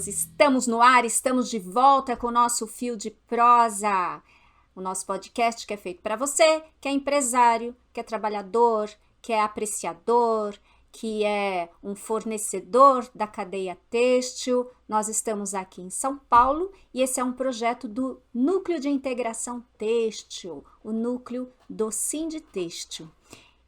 Estamos no ar, estamos de volta com o nosso Fio de Prosa, o nosso podcast que é feito para você, que é empresário, que é trabalhador, que é apreciador, que é um fornecedor da cadeia têxtil. Nós estamos aqui em São Paulo e esse é um projeto do Núcleo de Integração Têxtil, o núcleo do Sinditêxtil.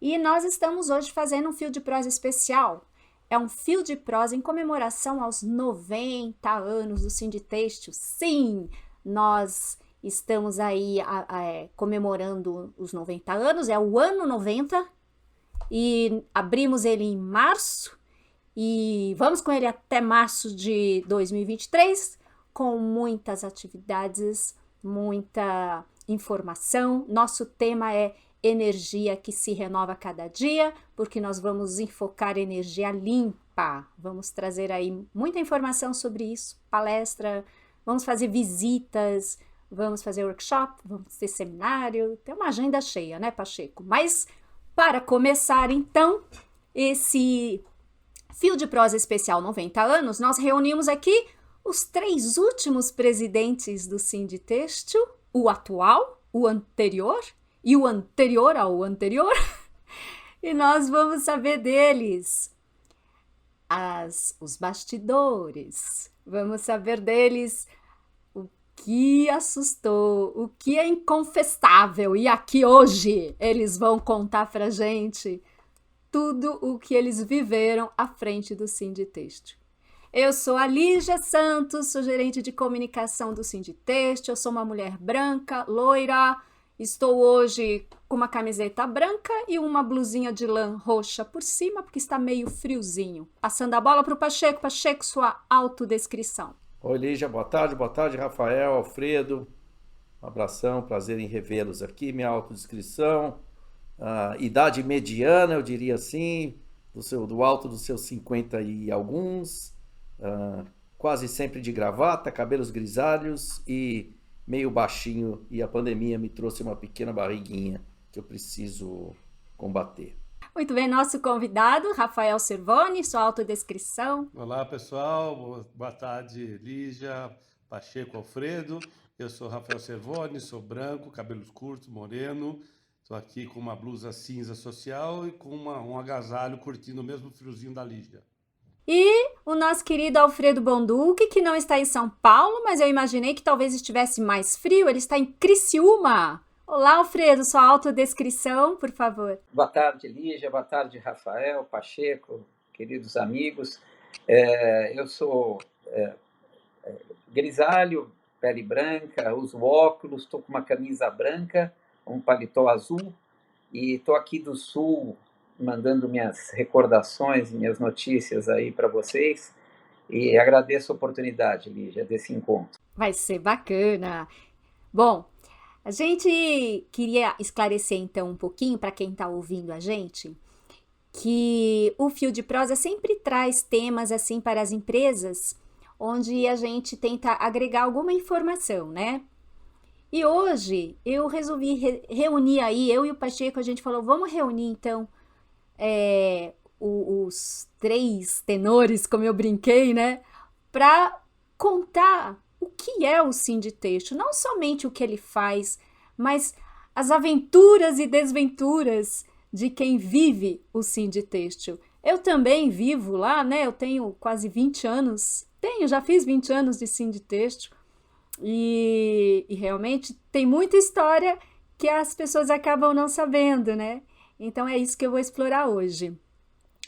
E nós estamos hoje fazendo um Fio de Prosa especial. É um fio de prosa em comemoração aos 90 anos do Sinditêxtil. Sim, nós estamos aí comemorando os 90 anos, é o ano 90, e abrimos ele em março, e vamos com ele até março de 2023, com muitas atividades, muita informação. Nosso tema é energia que se renova a cada dia, porque nós vamos enfocar energia limpa. Vamos trazer aí muita informação sobre isso, palestra, vamos fazer visitas, vamos fazer workshop, vamos ter seminário, tem uma agenda cheia, né, Pacheco? Mas, para começar, então, esse Fio de Prosa especial 90 anos, nós reunimos aqui os 3 últimos presidentes do Sinditêxtil, o atual, o anterior e o anterior ao anterior, e nós vamos saber deles, os bastidores, vamos saber deles o que assustou, o que é inconfessável, e aqui hoje eles vão contar pra gente tudo o que eles viveram à frente do Sinditêxtil. Eu sou a Lígia Santos, sou gerente de comunicação do Sinditêxtil, eu sou uma mulher branca, loira. Estou hoje com uma camiseta branca e uma blusinha de lã roxa por cima, porque está meio friozinho. Passando a bola para o Pacheco. Pacheco, sua autodescrição. Oi, Lígia, boa tarde, Rafael, Alfredo. Um abração, prazer em revê-los aqui. Minha autodescrição, idade mediana, eu diria assim, do alto dos seus 50 e alguns, quase sempre de gravata, cabelos grisalhos e meio baixinho, e a pandemia me trouxe uma pequena barriguinha que eu preciso combater. Muito bem, nosso convidado, Rafael Cervoni, sua autodescrição. Olá, pessoal, boa tarde, Lígia, Pacheco, Alfredo. Eu sou Rafael Cervoni, sou branco, cabelos curtos, moreno. Estou aqui com uma blusa cinza social e com um agasalho curtindo o mesmo friozinho da Lígia. E o nosso querido Alfredo Bonduque, que não está em São Paulo, mas eu imaginei que talvez estivesse mais frio, ele está em Criciúma. Olá, Alfredo, sua autodescrição, por favor. Boa tarde, Lígia, boa tarde, Rafael, Pacheco, queridos amigos. Eu sou grisalho, pele branca, uso óculos, estou com uma camisa branca, um paletó azul, e estou aqui do Sul, mandando minhas recordações, minhas notícias aí para vocês, e agradeço a oportunidade, Lígia, desse encontro. Vai ser bacana. Bom, a gente queria esclarecer então um pouquinho para quem está ouvindo a gente, que o Fio de Prosa sempre traz temas assim para as empresas, onde a gente tenta agregar alguma informação, né? E hoje eu resolvi reunir aí, eu e o Pacheco, a gente falou, vamos reunir então os 3 tenores, como eu brinquei, né, para contar o que é o Sinditêxtil, não somente o que ele faz, mas as aventuras e desventuras de quem vive o Sinditêxtil. Eu também vivo lá, né, eu tenho quase 20 anos, já fiz 20 anos de Sinditêxtil, e realmente tem muita história que as pessoas acabam não sabendo, né? Então é isso que eu vou explorar hoje.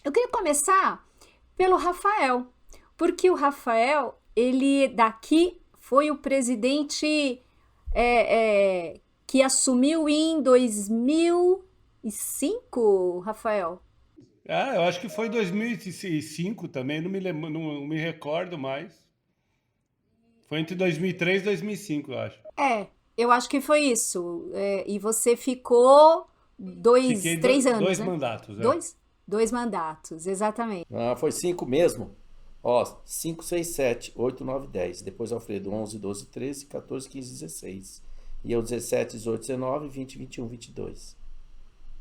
Eu queria começar pelo Rafael, porque o Rafael, ele daqui foi o presidente que assumiu em 2005, Rafael? Eu acho que foi em 2005 também, não me recordo mais. Foi entre 2003 e 2005, eu acho. Eu acho que foi isso. E você ficou 3 anos, 2 né? mandatos. 2 mandatos, exatamente. Foi 5 mesmo. 5, 6, 7, 8, 9, 10. Depois Alfredo, 11, 12, 13, 14, 15, 16. E eu 17, 18, 19, 20, 21, 22.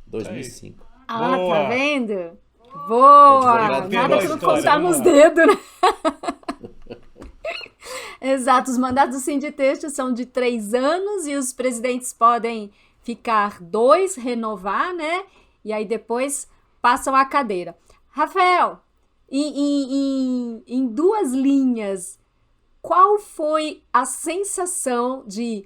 2005. Tá vendo? Boa! Nada que não contar nos dedos, né? Exato, os mandatos do Sinditexto são de 3 anos e os presidentes podem ficar 2, renovar, né? E aí depois passam a cadeira. Rafael, em 2 linhas, qual foi a sensação de,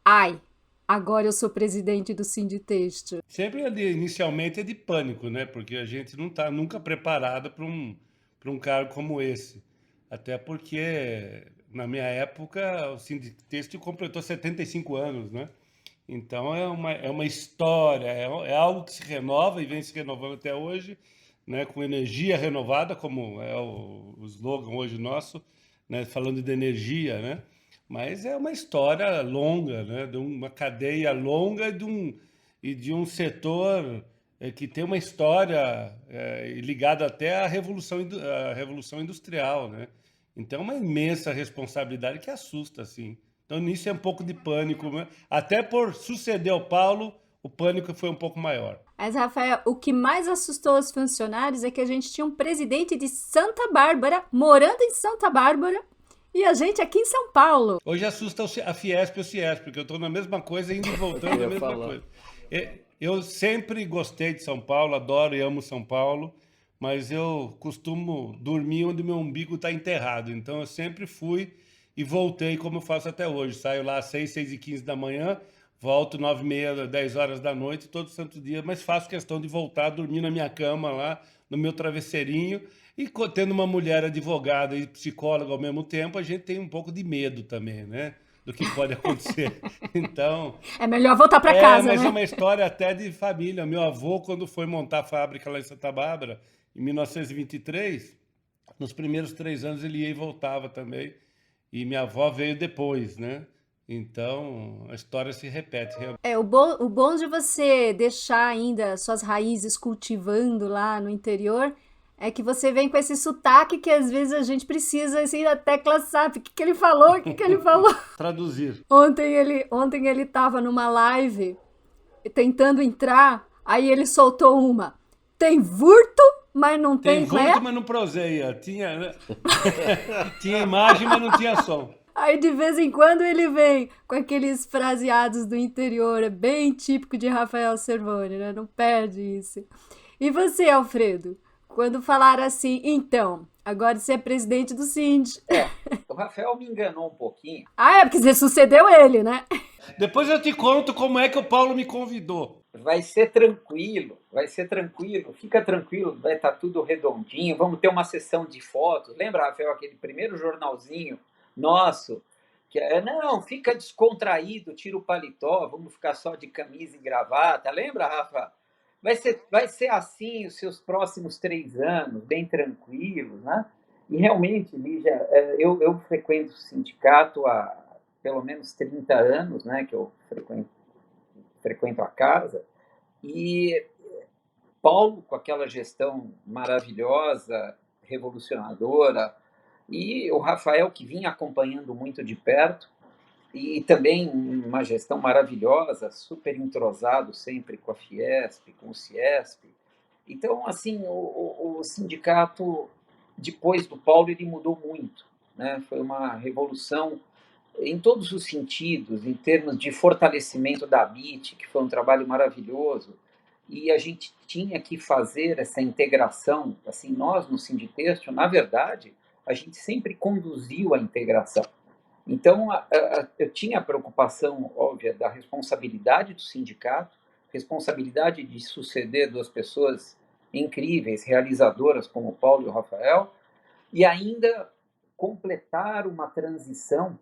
ai, agora eu sou presidente do Sinditexto? Sempre inicialmente é de pânico, né? Porque a gente não está nunca preparado para um cargo como esse. Até porque, na minha época, o Sinditexto completou 75 anos, né? Então é uma história, é algo que se renova e vem se renovando até hoje, né? Com energia renovada, como é o slogan hoje nosso, né? Falando de energia, né? Mas é uma história longa, né? De uma cadeia longa e de um setor que tem uma história ligada até à Revolução Industrial, né? Então é uma imensa responsabilidade que assusta, assim. Então nisso é um pouco de pânico, né? Até por suceder ao Paulo, o pânico foi um pouco maior. Mas, Rafael, o que mais assustou os funcionários é que a gente tinha um presidente de Santa Bárbara, morando em Santa Bárbara, e a gente aqui em São Paulo. Hoje assusta a Fiesp e o Ciesp, porque eu estou na mesma coisa, indo e voltando na mesma coisa. Eu sempre gostei de São Paulo, adoro e amo São Paulo, mas eu costumo dormir onde meu umbigo está enterrado. Então eu sempre fui e voltei como eu faço até hoje. Saio lá às 6h15 da manhã, volto 9h30, 10 horas da noite, todo santo dia, mas faço questão de voltar, dormir na minha cama lá, no meu travesseirinho. E tendo uma mulher advogada e psicóloga ao mesmo tempo, a gente tem um pouco de medo também, né? Do que pode acontecer. Então... É melhor voltar para casa, mas né? é uma história até de família. Meu avô, quando foi montar a fábrica lá em Santa Bárbara, em 1923, nos primeiros 3 anos ele ia e voltava também. E minha avó veio depois, né? Então, a história se repete. O bom de você deixar ainda suas raízes cultivando lá no interior é que você vem com esse sotaque que às vezes a gente precisa, assim, da tecla SAP. O que ele falou? O que ele falou? Traduzir. Ontem ele tava numa live tentando entrar, aí ele soltou uma. Tem vurto, mas não tem... Tem vurto, mas não proseia. Tinha, né? Tinha imagem, mas não tinha som. Aí de vez em quando ele vem com aqueles fraseados do interior, é bem típico de Rafael Servoni, né? Não perde isso. E você, Alfredo? Quando falaram assim, então, agora você é presidente do Sind. O Rafael me enganou um pouquinho. Ah, é porque você sucedeu ele, né? Depois eu te conto como é que o Paulo me convidou. Vai ser tranquilo, fica tranquilo, vai estar tudo redondinho, vamos ter uma sessão de fotos. Lembra, Rafael, aquele primeiro jornalzinho nosso? Que não, fica descontraído, tira o paletó, vamos ficar só de camisa e gravata. Lembra, Rafa? Vai ser assim os seus próximos 3 anos, bem tranquilos, né? E realmente, Lígia, eu frequento o sindicato há pelo menos 30 anos, né? Que eu frequento a casa, e Paulo, com aquela gestão maravilhosa, revolucionadora, e o Rafael, que vinha acompanhando muito de perto, e também uma gestão maravilhosa, super entrosado sempre com a Fiesp, com o Ciesp. Então, assim, o sindicato, depois do Paulo, ele mudou muito, né? Foi uma revolução em todos os sentidos, em termos de fortalecimento da ABIT, que foi um trabalho maravilhoso, e a gente tinha que fazer essa integração. Assim, nós, no Sinditexto, na verdade, a gente sempre conduziu a integração. Então, eu tinha a preocupação, óbvia, da responsabilidade do sindicato, responsabilidade de suceder 2 pessoas incríveis, realizadoras como o Paulo e o Rafael, e ainda completar uma transição,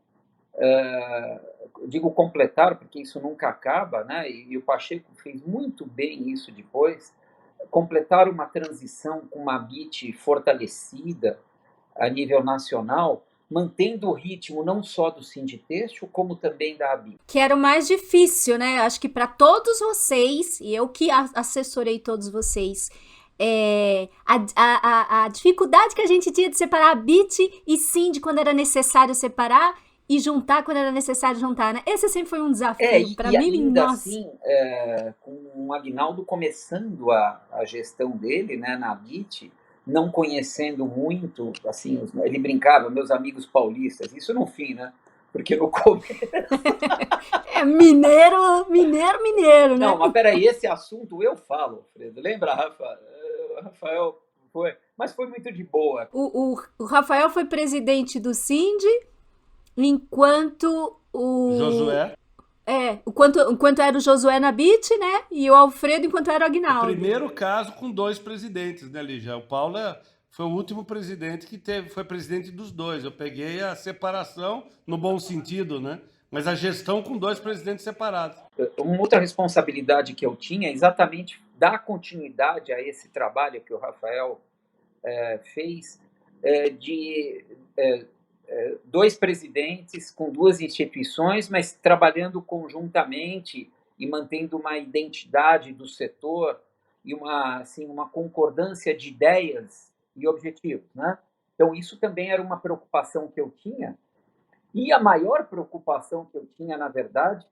digo completar porque isso nunca acaba, né? E o Pacheco fez muito bem isso depois, completar uma transição com uma ABIT fortalecida a nível nacional, mantendo o ritmo não só do Sinditexto, como também da ABIT. Que era o mais difícil, né? Acho que para todos vocês, e eu que assessorei todos vocês, a dificuldade que a gente tinha de separar ABIT e Sind quando era necessário separar e juntar quando era necessário juntar, né? Esse sempre foi um desafio para mim. Ainda assim, com o Aguinaldo começando a gestão dele, né, na ABIT, não conhecendo muito, assim, ele brincava, meus amigos paulistas, isso no fim, né? Porque no começo... É mineiro, né? Não, mas peraí, esse assunto eu falo, Alfredo. Lembra, Rafa? Rafael foi... Mas foi muito de boa. O Rafael foi presidente do Sind, enquanto Josué. enquanto era o Josué Nabit, né? E o Alfredo enquanto era o O Aguinaldo. primeiro caso com 2 presidentes, né, Lígia? O Paulo foi o último presidente que foi presidente dos 2. Eu peguei a separação no bom sentido, né? Mas a gestão com 2 presidentes separados. Uma outra responsabilidade que eu tinha é exatamente dar continuidade a esse trabalho que o Rafael fez, de 2 presidentes com 2 instituições, mas trabalhando conjuntamente e mantendo uma identidade do setor e uma concordância de ideias e objetivos, né? Então, isso também era uma preocupação que eu tinha. E a maior preocupação que eu tinha, na verdade,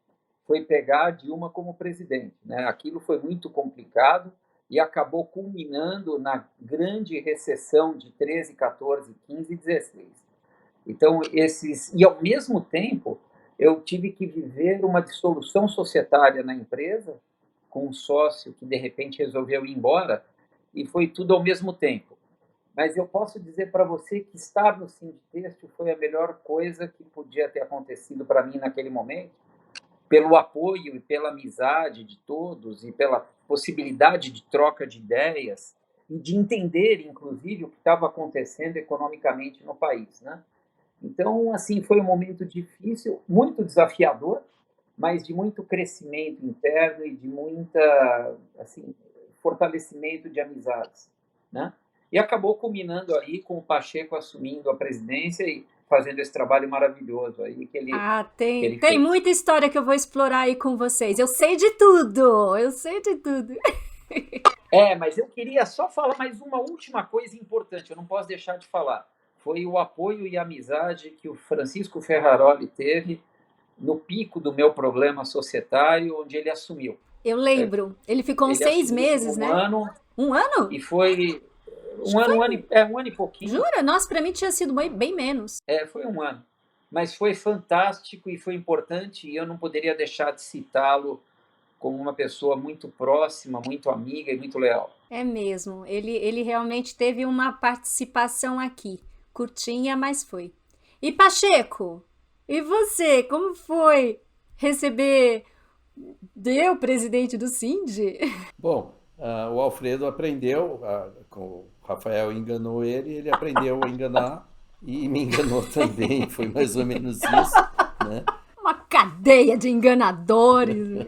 foi pegar a Dilma como presidente, né? Aquilo foi muito complicado e acabou culminando na grande recessão de 13, 14, 15 e 16. Então, e ao mesmo tempo, eu tive que viver uma dissolução societária na empresa, com um sócio que de repente resolveu ir embora, e foi tudo ao mesmo tempo. Mas eu posso dizer para você que estar no Sindtêxtil foi a melhor coisa que podia ter acontecido para mim naquele momento, pelo apoio e pela amizade de todos e pela possibilidade de troca de ideias e de entender, inclusive, o que estava acontecendo economicamente no país, né? Então, assim, foi um momento difícil, muito desafiador, mas de muito crescimento interno e de muita, assim, fortalecimento de amizades, né? E acabou culminando aí com o Pacheco assumindo a presidência e fazendo esse trabalho maravilhoso aí que ele tem fez. muita história que eu vou explorar aí com vocês. Eu sei de tudo. Mas eu queria só falar mais uma última coisa importante, eu não posso deixar de falar. Foi o apoio e a amizade que o Francisco Ferraroli teve no pico do meu problema societário, onde ele assumiu. Eu lembro. Ele ficou uns 6 meses, né? Um ano? E foi um ano e pouquinho. Jura? Nossa, para mim tinha sido bem menos. Foi um ano. Mas foi fantástico e foi importante, e eu não poderia deixar de citá-lo como uma pessoa muito próxima, muito amiga e muito leal. É mesmo. Ele realmente teve uma participação aqui. Curtinha, mas foi. E Pacheco? E você? Como foi receber o presidente do Sind? Bom, o Alfredo aprendeu, o Rafael enganou ele aprendeu a enganar e me enganou também, foi mais ou menos isso, né? Uma cadeia de enganadores.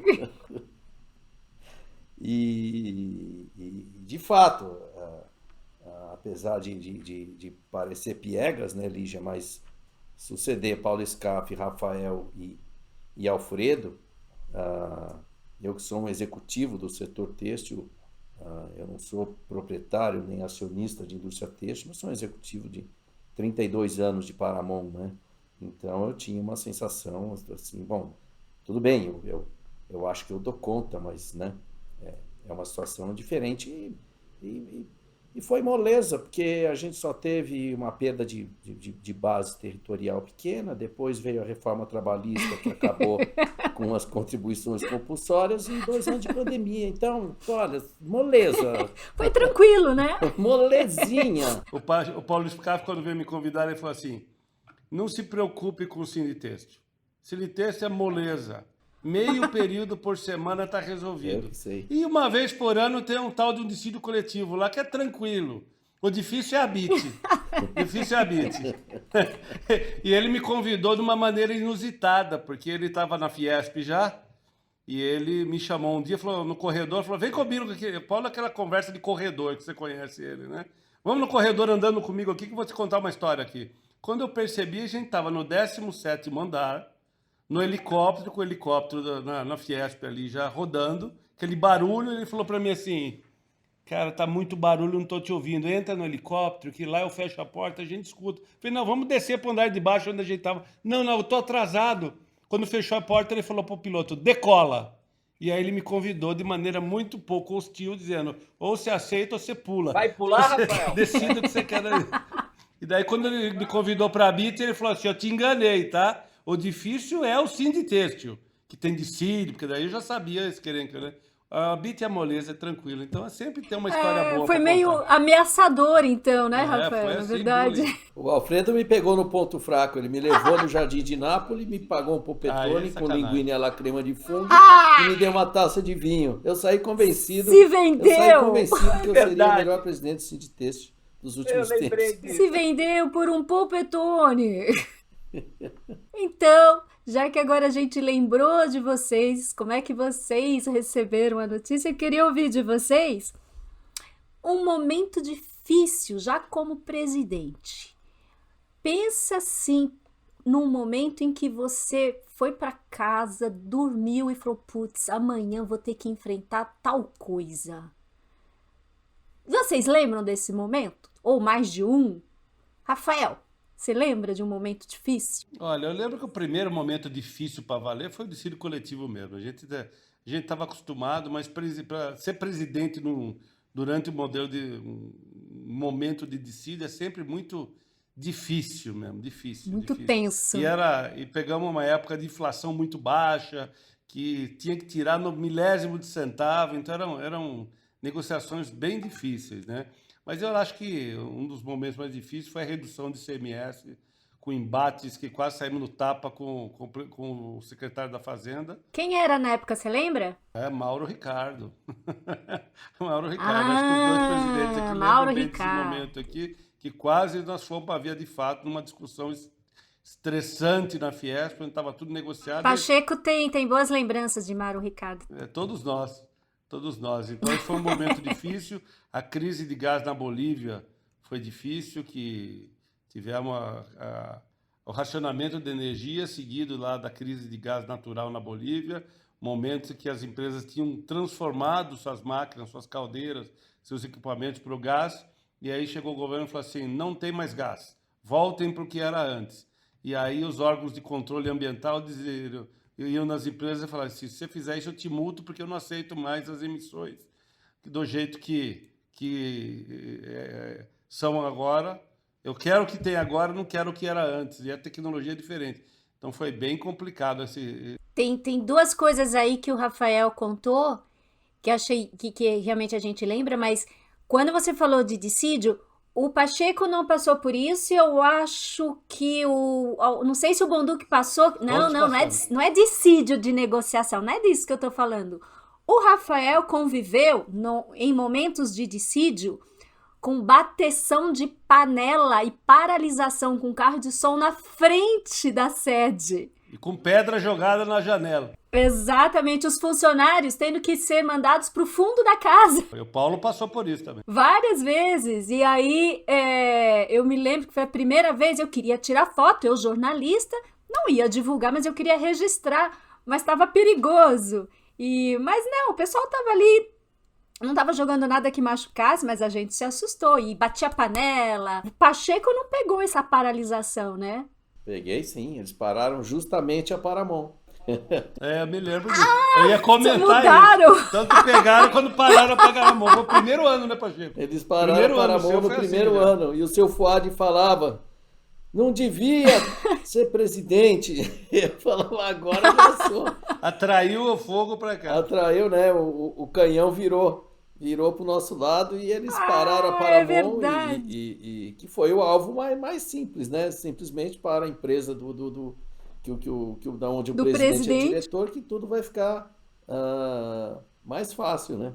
E de fato, apesar de parecer piegas, né, Lígia, mas suceder Paulo Scaff, Rafael e Alfredo, eu que sou um executivo do setor têxtil, eu não sou proprietário nem acionista de indústria têxtil, mas sou um executivo de 32 anos de Paramount, né? Então eu tinha uma sensação assim, bom, tudo bem, eu acho que eu dou conta, mas, né, é uma situação diferente e foi moleza, porque a gente só teve uma perda de base territorial pequena, depois veio a reforma trabalhista que acabou com as contribuições compulsórias e 2 anos de pandemia. Então, olha, moleza. Foi tranquilo, né? Molezinha. O Paulo Scaff, quando veio me convidar, ele falou assim, não se preocupe com o Sindtêxtil. Sindtêxtil é moleza. Meio período por semana está resolvido. E uma vez por ano tem um tal de um dissídio coletivo lá que é tranquilo. O difícil é a BIT. E ele me convidou de uma maneira inusitada, porque ele estava na Fiesp já, e ele me chamou um dia, falou no corredor, falou, vem comigo aqui. Paulo, aquela conversa de corredor, que você conhece ele, né? Vamos no corredor andando comigo aqui, que eu vou te contar uma história aqui. Quando eu percebi, a gente estava no 17º andar, no helicóptero, com o helicóptero na Fiesp ali já rodando, aquele barulho, ele falou para mim assim, cara, tá muito barulho, não tô te ouvindo, entra no helicóptero, que lá eu fecho a porta, a gente escuta. Eu falei, não, vamos descer para o andar de baixo onde a gente tava. Não, eu tô atrasado. Quando fechou a porta, ele falou pro piloto, decola. E aí ele me convidou de maneira muito pouco hostil, dizendo, ou você aceita ou você pula. Vai pular, Rafael? Decida o que você quer. E daí quando ele me convidou para a BIT, ele falou assim, eu te enganei, tá? O difícil é o Sinditêxtil, que tem dissídio, porque daí eu já sabia esse querendo, né? A BIT é moleza, é tranquilo. Então sempre tem uma história boa Foi pra meio contar. ameaçador, então, né, É, Rafael? foi Na assim, verdade. bullying. O Alfredo me pegou no ponto fraco. Ele me levou no Jardim de Nápoles, me pagou um polpettone com sacanagem. linguine alla crema de fungo e me deu uma taça de vinho. Eu saí convencido. Se vendeu! Eu saí convencido que eu seria o Verdade. melhor presidente do Sinditêxtil dos Eu últimos lembrei tempos. disso. Se vendeu por um polpettone. Então, já que agora a gente lembrou de vocês, como é que vocês receberam a notícia, eu queria ouvir de vocês um momento difícil, já como presidente. Pensa assim, num momento em que você foi para casa, dormiu e falou, putz, amanhã vou ter que enfrentar tal coisa. Vocês lembram desse momento? Ou mais de um? Rafael, você lembra de um momento difícil? Olha, eu lembro que o primeiro momento difícil para valer foi o dissídio coletivo mesmo. A gente estava acostumado, mas para ser presidente durante um momento de dissídio é sempre muito difícil mesmo, difícil. Muito difícil. tenso. E pegamos uma época de inflação muito baixa, que tinha que tirar no milésimo de centavo, então eram negociações bem difíceis, né? Mas eu acho que um dos momentos mais difíceis foi a redução de ICMS, com embates que quase saímos no tapa com o secretário da Fazenda. Quem era na época, você lembra? É Mauro Ricardo. Mauro Ricardo. Acho que os dois presidentes aqui Mauro lembram bem Ricardo. desse momento aqui, que quase nós fomos para a via de fato numa discussão estressante na Fiesp, onde estava tudo negociado. Pacheco tem boas lembranças de Mauro Ricardo. Todos nós. Então, esse foi um momento difícil. A crise de gás na Bolívia foi difícil, que tivemos o racionamento de energia seguido lá da crise de gás natural na Bolívia, momentos que as empresas tinham transformado suas máquinas, suas caldeiras, seus equipamentos para o gás, e aí chegou o governo e falou assim, não tem mais gás, voltem para o que era antes. E aí os órgãos de controle ambiental iam nas empresas e falaram assim, se você fizer isso eu te multo porque eu não aceito mais as emissões do jeito que são agora. Eu quero o que tem agora, não quero o que era antes. E a tecnologia é diferente. Então foi bem complicado. Tem duas coisas aí que o Rafael contou, que achei que realmente a gente lembra, mas quando você falou de dissídio, o Pacheco não passou por isso e eu acho que não sei se o Bonduque passou. Não é dissídio de negociação, não é disso que eu tô falando. O Rafael conviveu em momentos de dissídio com bateção de panela e paralisação com carro de som na frente da sede. E com pedra jogada na janela. Exatamente, os funcionários tendo que ser mandados para o fundo da casa. O Paulo passou por isso também. Várias vezes. E aí, eu me lembro que foi a primeira vez, eu queria tirar foto, eu jornalista, não ia divulgar, mas eu queria registrar, mas estava perigoso. Mas não, o pessoal estava ali, não estava jogando nada que machucasse, mas a gente se assustou e batia panela. O Pacheco não pegou essa paralisação, né? Peguei sim, eles pararam justamente a Paramount. Eu me lembro disso. Eu ia comentar mudaram. isso. Tanto pegaram quando pararam a pagar a mão. Foi o primeiro ano, né, Pacheco? Eles pararam a Paramount no primeiro ano. E o seu Fuad falava, não devia ser presidente. Eu falava, agora já sou. Atraiu o fogo para cá. Atraiu, né? O canhão virou pro nosso lado e eles pararam a Paramount e que foi o alvo mais simples, né? Simplesmente para a empresa da onde o presidente é diretor, que tudo vai ficar mais fácil, né?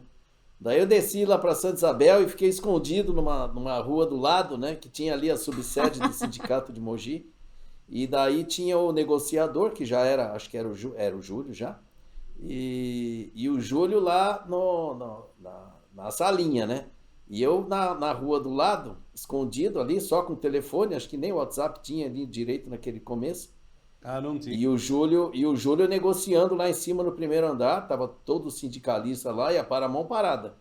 Daí eu desci lá para Santa Isabel e fiquei escondido numa rua do lado, né? Que tinha ali a subsede do sindicato de Mogi. E daí tinha o negociador, que já era, acho que era o Júlio já. E o Júlio lá na salinha, né? E eu na rua do lado, escondido ali, só com o telefone, acho que nem o WhatsApp tinha ali direito naquele começo. Não tinha. E o Júlio negociando lá em cima no primeiro andar, tava todo sindicalista lá e a Paramount parada.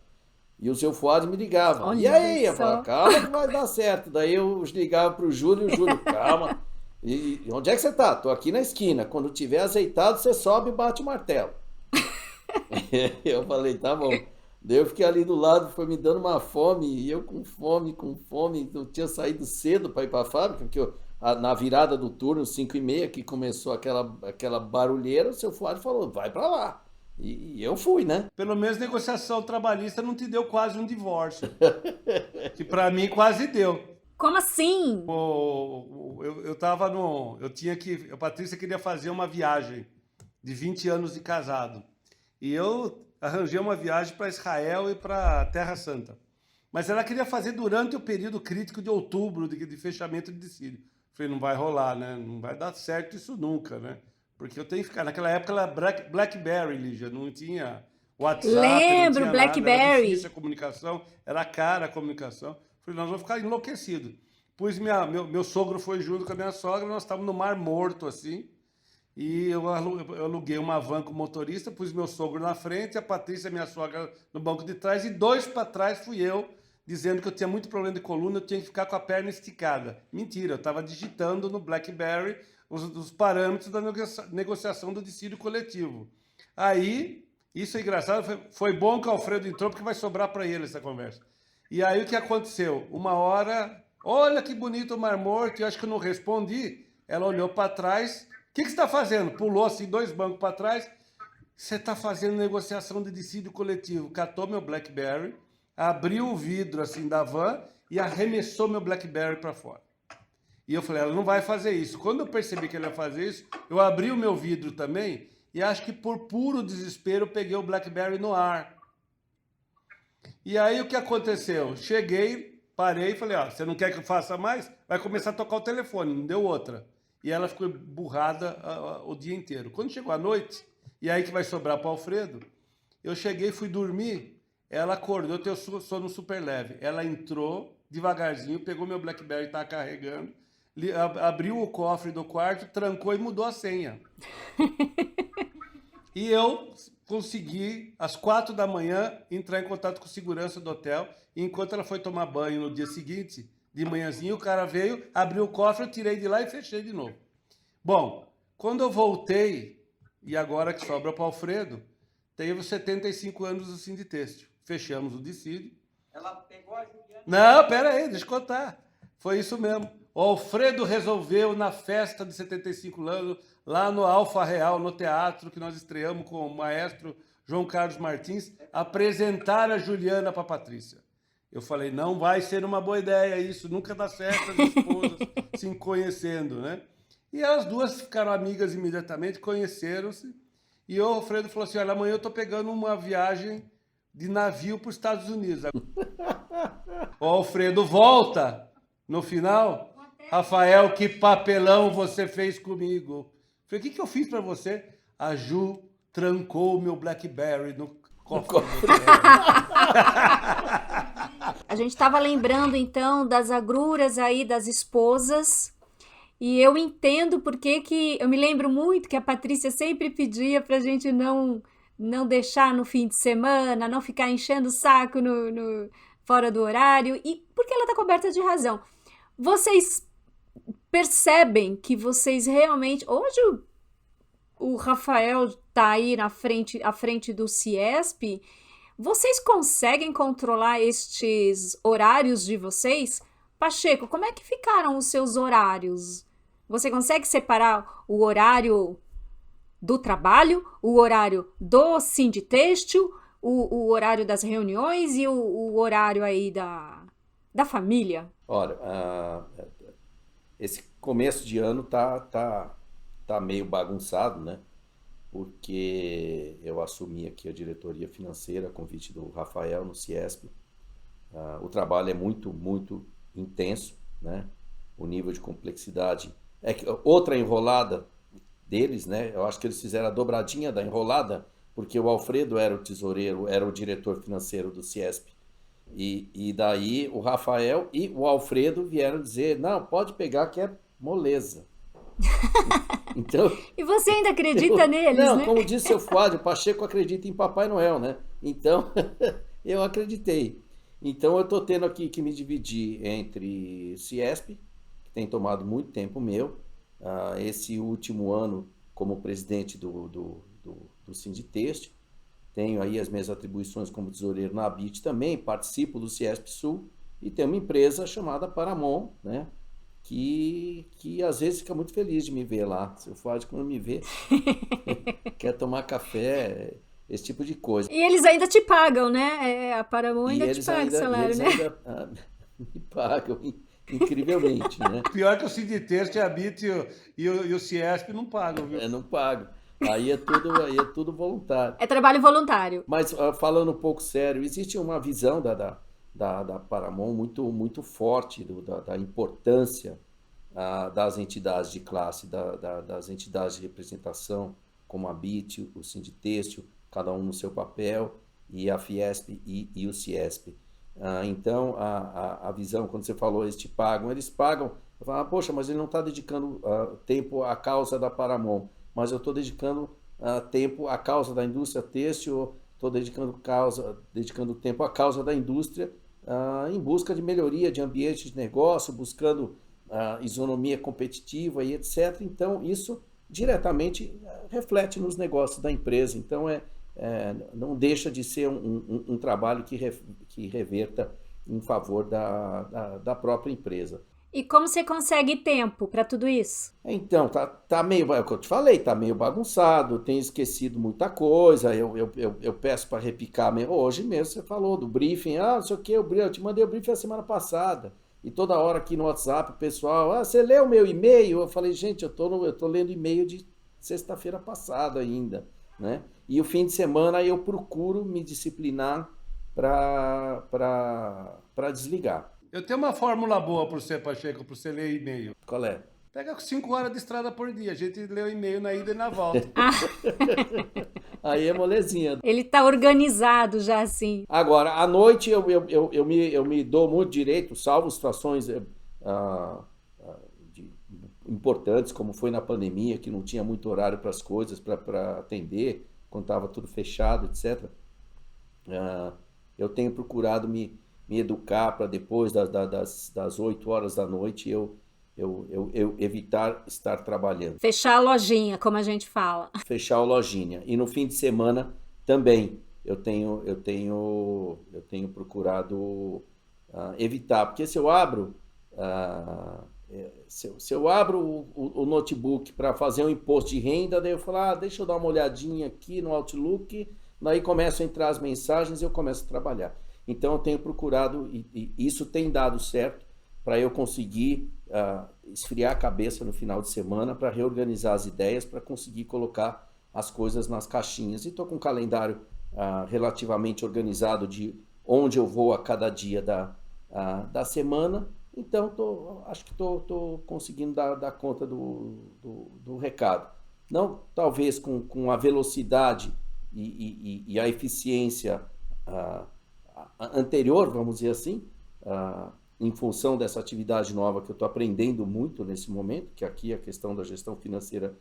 E o seu Fuad me ligava. Olha e aí? Eu só. falava, calma que vai dar certo. Daí eu ligava pro Júlio, calma. E onde é que você tá? Tô aqui na esquina. Quando tiver azeitado, você sobe e bate o martelo. Eu falei, tá bom. Daí eu fiquei ali do lado, foi me dando uma fome, e eu com fome, eu tinha saído cedo para ir para a fábrica, porque na virada do turno, 5h30, que começou aquela barulheira, o seu Fuad falou, vai para lá. E eu fui, né? Pelo menos negociação trabalhista não te deu quase um divórcio. Que para mim quase deu. Como assim? Eu tava no. Eu tinha que. A Patrícia queria fazer uma viagem de 20 anos de casado. E eu arranjei uma viagem para Israel e para Terra Santa. Mas ela queria fazer durante o período crítico de outubro, de fechamento de dissídio. Falei, não vai rolar, né? Não vai dar certo isso nunca, né? Porque eu tenho que ficar. Naquela época era BlackBerry, Lígia, não tinha WhatsApp, não Lembro, tinha nada, era BlackBerry. difícil a comunicação, era cara a comunicação. Falei, nós vamos ficar enlouquecidos. Pois meu sogro foi junto com a minha sogra, nós estávamos no Mar Morto, assim, e eu aluguei uma van com motorista, pus meu sogro na frente, a Patrícia, minha sogra, no banco de trás, e 2 para trás fui eu, dizendo que eu tinha muito problema de coluna, eu tinha que ficar com a perna esticada. Mentira, eu estava digitando no BlackBerry os parâmetros da negociação do dissídio coletivo. Aí, isso é engraçado, foi bom que o Alfredo entrou, porque vai sobrar para ele essa conversa. E aí o que aconteceu? Uma hora, olha que bonito o Mar Morto, eu acho que eu não respondi, ela olhou para trás, o que você está fazendo? Pulou assim 2 bancos para trás, você está fazendo negociação de dissídio coletivo. Catou meu BlackBerry, abriu o vidro assim da van e arremessou meu BlackBerry para fora. E eu falei, ela não vai fazer isso. Quando eu percebi que ela ia fazer isso, eu abri o meu vidro também e acho que por puro desespero eu peguei o BlackBerry no ar. E aí o que aconteceu? Cheguei, parei e falei, ó, você não quer que eu faça mais? Vai começar a tocar o telefone, não deu outra. E ela ficou burrada o dia inteiro. Quando chegou a noite, e aí que vai sobrar para o Alfredo, eu cheguei, fui dormir, ela acordou, eu tenho sono super leve. Ela entrou devagarzinho, pegou meu BlackBerry, estava carregando, abriu o cofre do quarto, trancou e mudou a senha. E eu consegui, às 4 da manhã, entrar em contato com a segurança do hotel. E enquanto ela foi tomar banho no dia seguinte, de manhãzinho, o cara veio, abriu o cofre, eu tirei de lá e fechei de novo. Bom, quando eu voltei, e agora que sobra para o Alfredo, teve 75 anos do Sinditêxtil. Fechamos o dissídio. Ela pegou a Juliana. Não, pera aí, deixa eu contar. Foi isso mesmo. O Alfredo resolveu, na festa de 75 anos, lá no Alfa Real, no teatro, que nós estreamos com o maestro João Carlos Martins, apresentar a Juliana para a Patrícia. Eu falei, não vai ser uma boa ideia isso, nunca dá certo as esposas se conhecendo, né? E as duas ficaram amigas imediatamente, conheceram-se, e o Alfredo falou assim, olha, amanhã eu estou pegando uma viagem de navio para os Estados Unidos. O Alfredo volta no final, Rafael, que papelão você fez comigo. Eu falei, o que eu fiz para você? A Ju trancou o meu BlackBerry no cofre. A gente estava lembrando então das agruras aí das esposas. E eu entendo porque que eu me lembro muito que a Patrícia sempre pedia para a gente não deixar no fim de semana, não ficar enchendo o saco fora do horário, e porque ela está coberta de razão. Vocês percebem que vocês realmente... Hoje o Rafael está aí à frente do CIESP. Vocês conseguem controlar estes horários de vocês? Pacheco, como é que ficaram os seus horários? Você consegue separar o horário do trabalho, o horário do Sinditêxtil, o horário das reuniões e o horário aí da família? Olha, esse começo de ano tá meio bagunçado, né? Porque eu assumi aqui a diretoria financeira, a convite do Rafael no CIESP. O trabalho é muito, muito intenso, né? O nível de complexidade. Outra enrolada deles, né? Eu acho que eles fizeram a dobradinha da enrolada, porque o Alfredo era o tesoureiro, era o diretor financeiro do CIESP. E daí o Rafael e o Alfredo vieram dizer, não, pode pegar que é moleza. Então, e você ainda acredita neles, não, né? Como disse o Fuad, o Pacheco acredita em Papai Noel, né? Então, eu acreditei. Então, eu estou tendo aqui que me dividir entre CIESP, que tem tomado muito tempo meu, esse último ano como presidente do Sinditêxtil, tenho aí as minhas atribuições como tesoureiro na ABIT também, participo do Ciesp Sul e tem uma empresa chamada Paramon, né? Que às vezes fica muito feliz de me ver lá. Se eu for quando me vê, quer tomar café, esse tipo de coisa. E eles ainda te pagam, né? A Paramount ainda te paga o salário, eles né? ainda me pagam, incrivelmente, né? Pior que o Sinditerço, a ABIT e o Ciesp não pagam, viu? Não pagam. Aí é tudo voluntário. É trabalho voluntário. Mas falando um pouco sério, existe uma visão da Paramount muito forte da importância das entidades de classe, das entidades de representação, como a ABIT, o Sinditêxtil, cada um no seu papel, e a Fiesp e o Ciesp. Então, a visão, quando você falou, eles te pagam, eles pagam, eu falo, poxa, mas ele não está dedicando tempo à causa da Paramount, mas eu estou dedicando tempo à causa da indústria têxtil, estou dedicando tempo à causa da indústria, em busca de melhoria de ambiente de negócio, buscando isonomia competitiva e etc. Então, isso diretamente reflete nos negócios da empresa. Então, não deixa de ser um trabalho que reverta em favor da própria empresa. E como você consegue tempo para tudo isso? Então, tá meio, é o que eu te falei, tá meio bagunçado, tenho esquecido muita coisa, eu peço para repicar. Hoje mesmo você falou do briefing, não sei o que, eu te mandei o briefing a semana passada, e toda hora aqui no WhatsApp o pessoal, você leu o meu e-mail? Eu falei, gente, eu tô lendo e-mail de sexta-feira passada ainda, né? E o fim de semana eu procuro me disciplinar para desligar. Eu tenho uma fórmula boa para você, Pacheco, para você ler e-mail. Qual é? Pega 5 horas de estrada por dia. A gente lê o e-mail na ida e na volta. Aí é molezinha. Ele tá organizado já assim. Agora, à noite eu me dou muito direito, salvo situações importantes, como foi na pandemia, que não tinha muito horário para as coisas, para atender, quando estava tudo fechado, etc. Eu tenho procurado me educar para depois das 8 horas da noite eu evitar estar trabalhando. Fechar a lojinha, como a gente fala. Fechar a lojinha. E no fim de semana também eu tenho procurado evitar, porque se eu abro o notebook para fazer um imposto de renda, daí eu falo, deixa eu dar uma olhadinha aqui no Outlook, daí começam a entrar as mensagens e eu começo a trabalhar. Então eu tenho procurado, e isso tem dado certo, para eu conseguir esfriar a cabeça no final de semana, para reorganizar as ideias, para conseguir colocar as coisas nas caixinhas. E estou com um calendário relativamente organizado de onde eu vou a cada dia da semana. Então acho que estou conseguindo dar conta do recado. Não talvez com a velocidade e a eficiência anterior, vamos dizer assim, em função dessa atividade nova que eu estou aprendendo muito nesse momento, que aqui é a questão da gestão financeira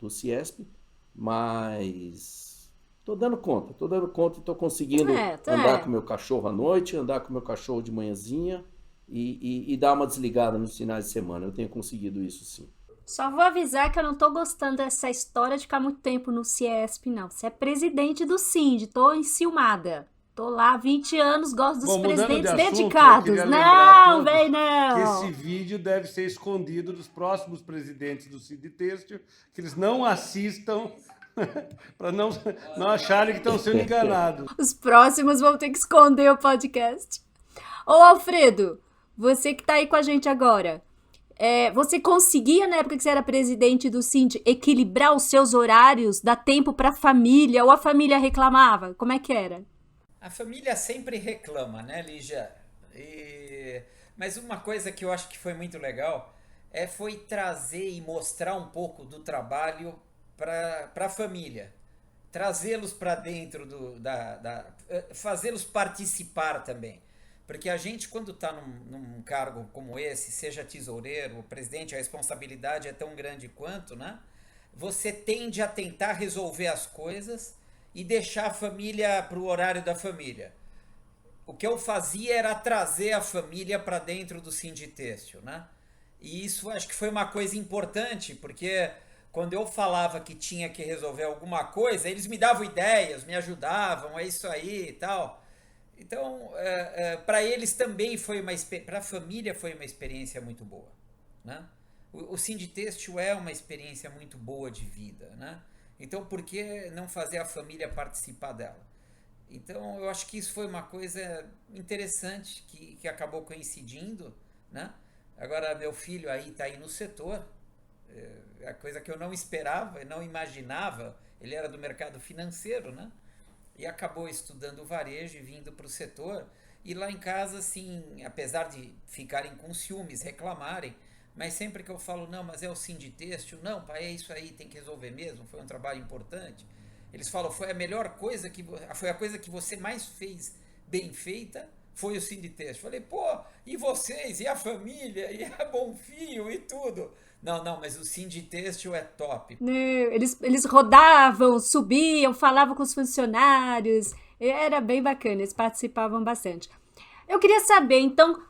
do Ciesp, mas estou dando conta e estou conseguindo andar com o meu cachorro à noite, andar com o meu cachorro de manhãzinha e dar uma desligada nos finais de semana. Eu tenho conseguido isso, sim. Só vou avisar que eu não tô gostando dessa história de ficar muito tempo no Ciesp, não. Você é presidente do Sind, tô enciumada. Tô lá há 20 anos, gosto dos presidentes dedicados. Não, vem não! Que esse vídeo deve ser escondido dos próximos presidentes do Sinditêxtil, que eles não assistam para não acharem que estão sendo enganados. Os próximos vão ter que esconder o podcast. Ô, Alfredo, você que tá aí com a gente agora, você conseguia, na época que você era presidente do Sind, equilibrar os seus horários, dar tempo para a família, ou a família reclamava? Como é que era? A família sempre reclama, né, Lígia? Mas uma coisa que eu acho que foi muito legal foi trazer e mostrar um pouco do trabalho para a família. Trazê-los para dentro fazê-los participar também. Porque a gente, quando está num cargo como esse, seja tesoureiro, presidente, a responsabilidade é tão grande quanto, né? Você tende a tentar resolver as coisas e deixar a família para o horário da família. O que eu fazia era trazer a família para dentro do Sinditêxtil, né? E isso acho que foi uma coisa importante, porque quando eu falava que tinha que resolver alguma coisa, eles me davam ideias, me ajudavam, é isso aí e tal. Então, para eles também foi para a família foi uma experiência muito boa, né? O Sinditêxtil é uma experiência muito boa de vida, né? Então, por que não fazer a família participar dela? Então, eu acho que isso foi uma coisa interessante que acabou coincidindo, né? Agora, meu filho aí está aí no setor, é a coisa que eu não esperava, não imaginava. Ele era do mercado financeiro, né? E acabou estudando o varejo e vindo para o setor. E lá em casa, assim, apesar de ficarem com ciúmes, reclamarem, mas sempre que eu falo, não, mas é o Sinditêxtil, não, pai, é isso aí, tem que resolver mesmo, foi um trabalho importante. Eles falam, foi a melhor coisa foi a coisa que você mais fez bem feita, foi o Sinditêxtil. Falei, pô, e vocês, e a família, e a Bonfio, e tudo. Não, mas o Sinditêxtil é top. Eles rodavam, subiam, falavam com os funcionários. Era bem bacana, eles participavam bastante. Eu queria saber, então,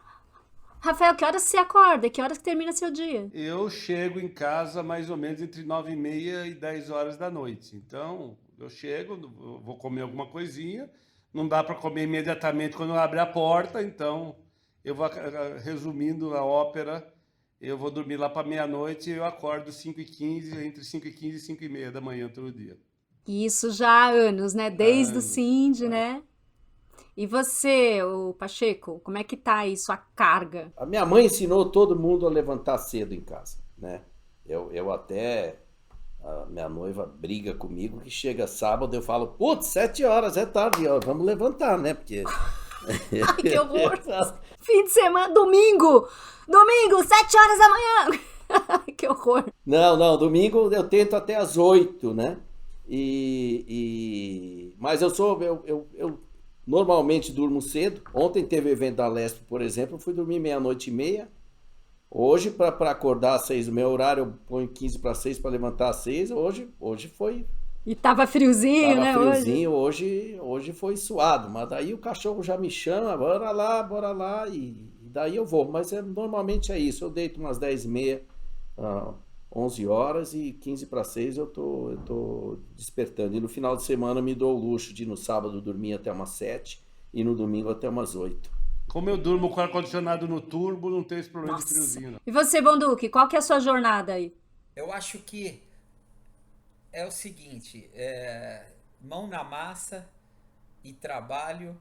Rafael, que horas você acorda? Que horas que termina seu dia? Eu chego em casa mais ou menos entre 9h30 e 10 horas da noite. Então, eu chego, vou comer alguma coisinha. Não dá para comer imediatamente quando eu abro a porta, então eu vou resumindo a ópera. Eu vou dormir lá para meia-noite e eu acordo 5h15, entre 5h15 e 5h30 da manhã todo dia. Isso já há anos, né? Desde o Anos. Sind, né? E você, o Pacheco, como é que tá aí sua carga? A minha mãe ensinou todo mundo a levantar cedo em casa, né? Eu até... A minha noiva briga comigo que chega sábado, eu falo, putz, 7 horas, é tarde, ó, vamos levantar, né? Porque... Ai, que horror! Fim de semana, domingo! Domingo, 7 horas da manhã! Ai, que horror! Não, domingo eu tento até às 8, né? Mas eu normalmente durmo cedo. Ontem teve evento da Lesp, por exemplo, eu fui dormir 00:30. Hoje, para acordar às 6 do meu horário, eu ponho 15 para 6 para levantar às 6. Hoje foi... E tava friozinho, né? friozinho, hoje foi suado. Mas daí o cachorro já me chama, bora lá, e daí eu vou. Mas normalmente é isso, eu deito umas 10h30, 11 horas e 15 para 6 eu tô despertando. E no final de semana eu me dou o luxo de no sábado dormir até umas 7 e no domingo até umas 8. Como eu durmo com ar-condicionado no turbo, não tem esse problema de Nossa! friozinho, não. E você, Bonduque, qual que é a sua jornada aí? Eu acho que é o seguinte, mão na massa e trabalho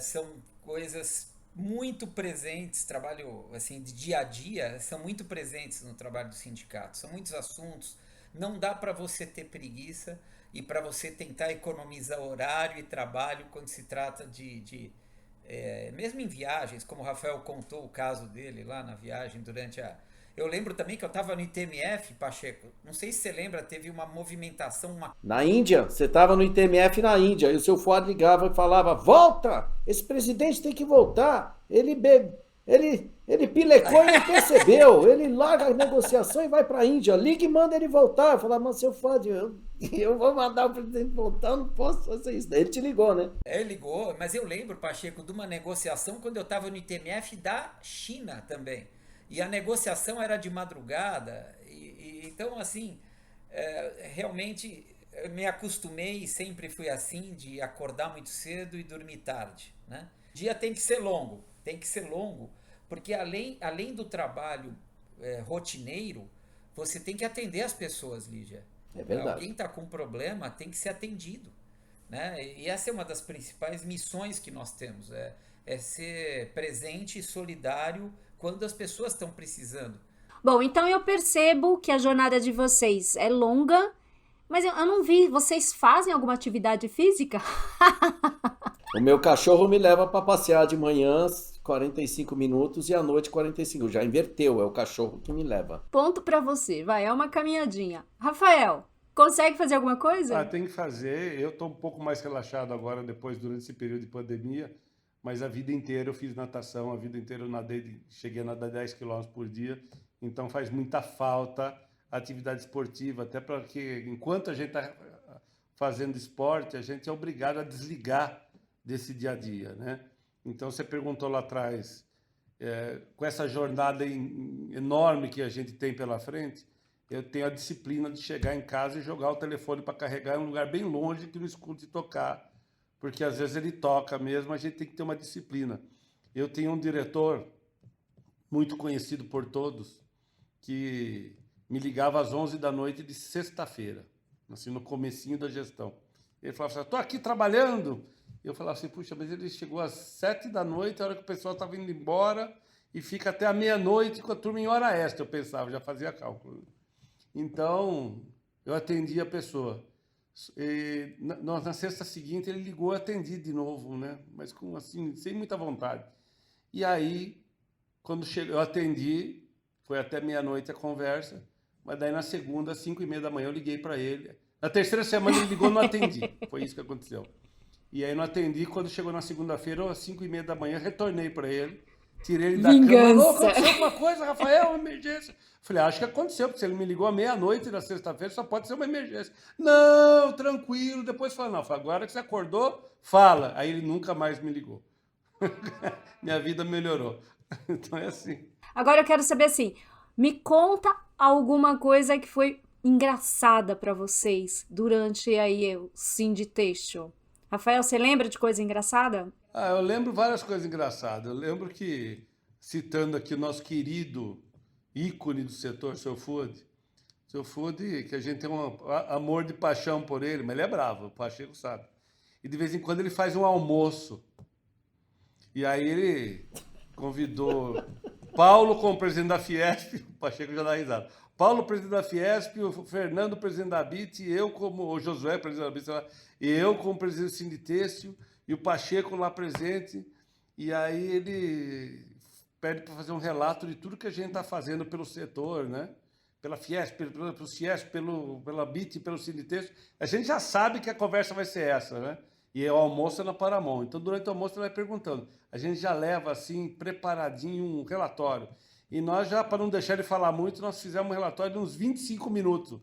são coisas muito presentes, trabalho assim de dia a dia, são muito presentes no trabalho do sindicato. São muitos assuntos, não dá para você ter preguiça e para você tentar economizar horário e trabalho quando se trata mesmo em viagens, como o Rafael contou o caso dele lá na viagem Eu lembro também que eu estava no ITMF, Pacheco. Não sei se você lembra, teve uma movimentação, Na Índia, você estava no ITMF na Índia, e o seu Fuad ligava e falava, volta! Esse presidente tem que voltar! Ele pilecou e não percebeu! Ele larga a negociação e vai para a Índia, liga e manda ele voltar! Eu falava, mas seu Fuad, eu vou mandar o presidente voltar, eu não posso fazer isso. Daí ele te ligou, né? Ele ligou, mas eu lembro, Pacheco, de uma negociação quando eu estava no ITMF da China também. E a negociação era de madrugada, então, assim, realmente eu me acostumei e sempre fui assim, de acordar muito cedo e dormir tarde, né? O dia tem que ser longo, porque além do trabalho rotineiro, você tem que atender as pessoas, Lígia. É verdade. Alguém está com problema, tem que ser atendido, né? E essa é uma das principais missões que nós temos, é ser presente e solidário quando as pessoas estão precisando. Bom, então eu percebo que a jornada de vocês é longa, mas eu não vi, vocês fazem alguma atividade física? O meu cachorro me leva para passear de manhã 45 minutos e à noite 45. Já inverteu, é o cachorro que me leva. Ponto pra você, vai, é uma caminhadinha. Rafael, consegue fazer alguma coisa? Tem que fazer. Eu estou um pouco mais relaxado agora, durante esse período de pandemia, mas a vida inteira eu fiz natação, a vida inteira eu nadei, cheguei a nadar 10 km por dia, então faz muita falta a atividade esportiva, até porque enquanto a gente está fazendo esporte, a gente é obrigado a desligar desse dia a dia, né? Então você perguntou lá atrás, com essa jornada enorme que a gente tem pela frente, eu tenho a disciplina de chegar em casa e jogar o telefone para carregar em um lugar bem longe que não escute tocar, porque às vezes ele toca mesmo, a gente tem que ter uma disciplina. Eu tenho um diretor muito conhecido por todos, que me ligava às 11 da noite de sexta-feira, assim, no comecinho da gestão. Ele falava assim, estou aqui trabalhando. Eu falava assim, puxa, mas ele chegou às 7 da noite, a hora que o pessoal estava indo embora, e fica até a meia-noite com a turma em hora extra, eu pensava, já fazia cálculo. Então, eu atendi a pessoa. E, na sexta seguinte, ele ligou, eu atendi de novo, né? Mas com, assim, sem muita vontade. E aí, quando chegou, eu atendi, foi até meia-noite a conversa, mas daí na segunda, às 5h30 da manhã, eu liguei para ele. Na terceira semana ele ligou, não atendi. Foi isso que aconteceu. E aí não atendi, quando chegou na segunda-feira, às 5h30 da manhã, retornei para ele, tirei ele da cama. Alô, aconteceu alguma coisa, Rafael? Uma emergência. Falei, acho que aconteceu, porque se ele me ligou à meia-noite na sexta-feira, só pode ser uma emergência. Não, tranquilo. Depois falou, não, agora que você acordou, fala. Aí ele nunca mais me ligou. Minha vida melhorou. Então é assim. Agora eu quero saber assim, me conta alguma coisa que foi engraçada para vocês durante aí o Sinditexto. Rafael, você lembra de coisa engraçada? Eu lembro várias coisas engraçadas. Eu lembro que, citando aqui o nosso querido ícone do setor, seu Fuad, que a gente tem um amor de paixão por ele, mas ele é bravo, o Pacheco sabe. E de vez em quando ele faz um almoço. E aí ele convidou Paulo como presidente da Fiesp, o Pacheco já dá risada. Paulo, presidente da Fiesp, o Fernando, presidente da BIT, eu como o Josué, presidente da BIT, e eu como presidente do Sinditexto, e o Pacheco lá presente. E aí ele pede para fazer um relato de tudo que a gente está fazendo pelo setor, né? Pela Fiesp, pelo Fiesp, pela BIT, pelo Sinditexto. A gente já sabe que a conversa vai ser essa, né? E o almoço é na Paramount. Então, durante o almoço, ele vai perguntando. A gente já leva, assim, preparadinho um relatório. E nós já, para não deixar ele falar muito, nós fizemos um relatório de uns 25 minutos.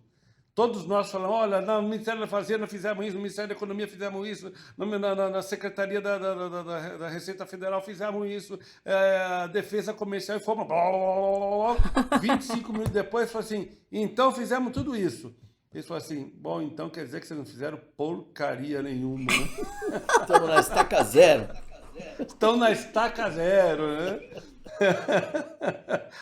Todos nós falamos, olha, no Ministério da Fazenda fizemos isso, no Ministério da Economia fizemos isso, na Secretaria da Receita Federal fizemos isso, a Defesa Comercial e fomos... 25 minutos depois, falou assim, então fizemos tudo isso. Eles falaram assim, bom, então quer dizer que vocês não fizeram porcaria nenhuma, né? Estamos na estaca zero. Estão na estaca zero, né?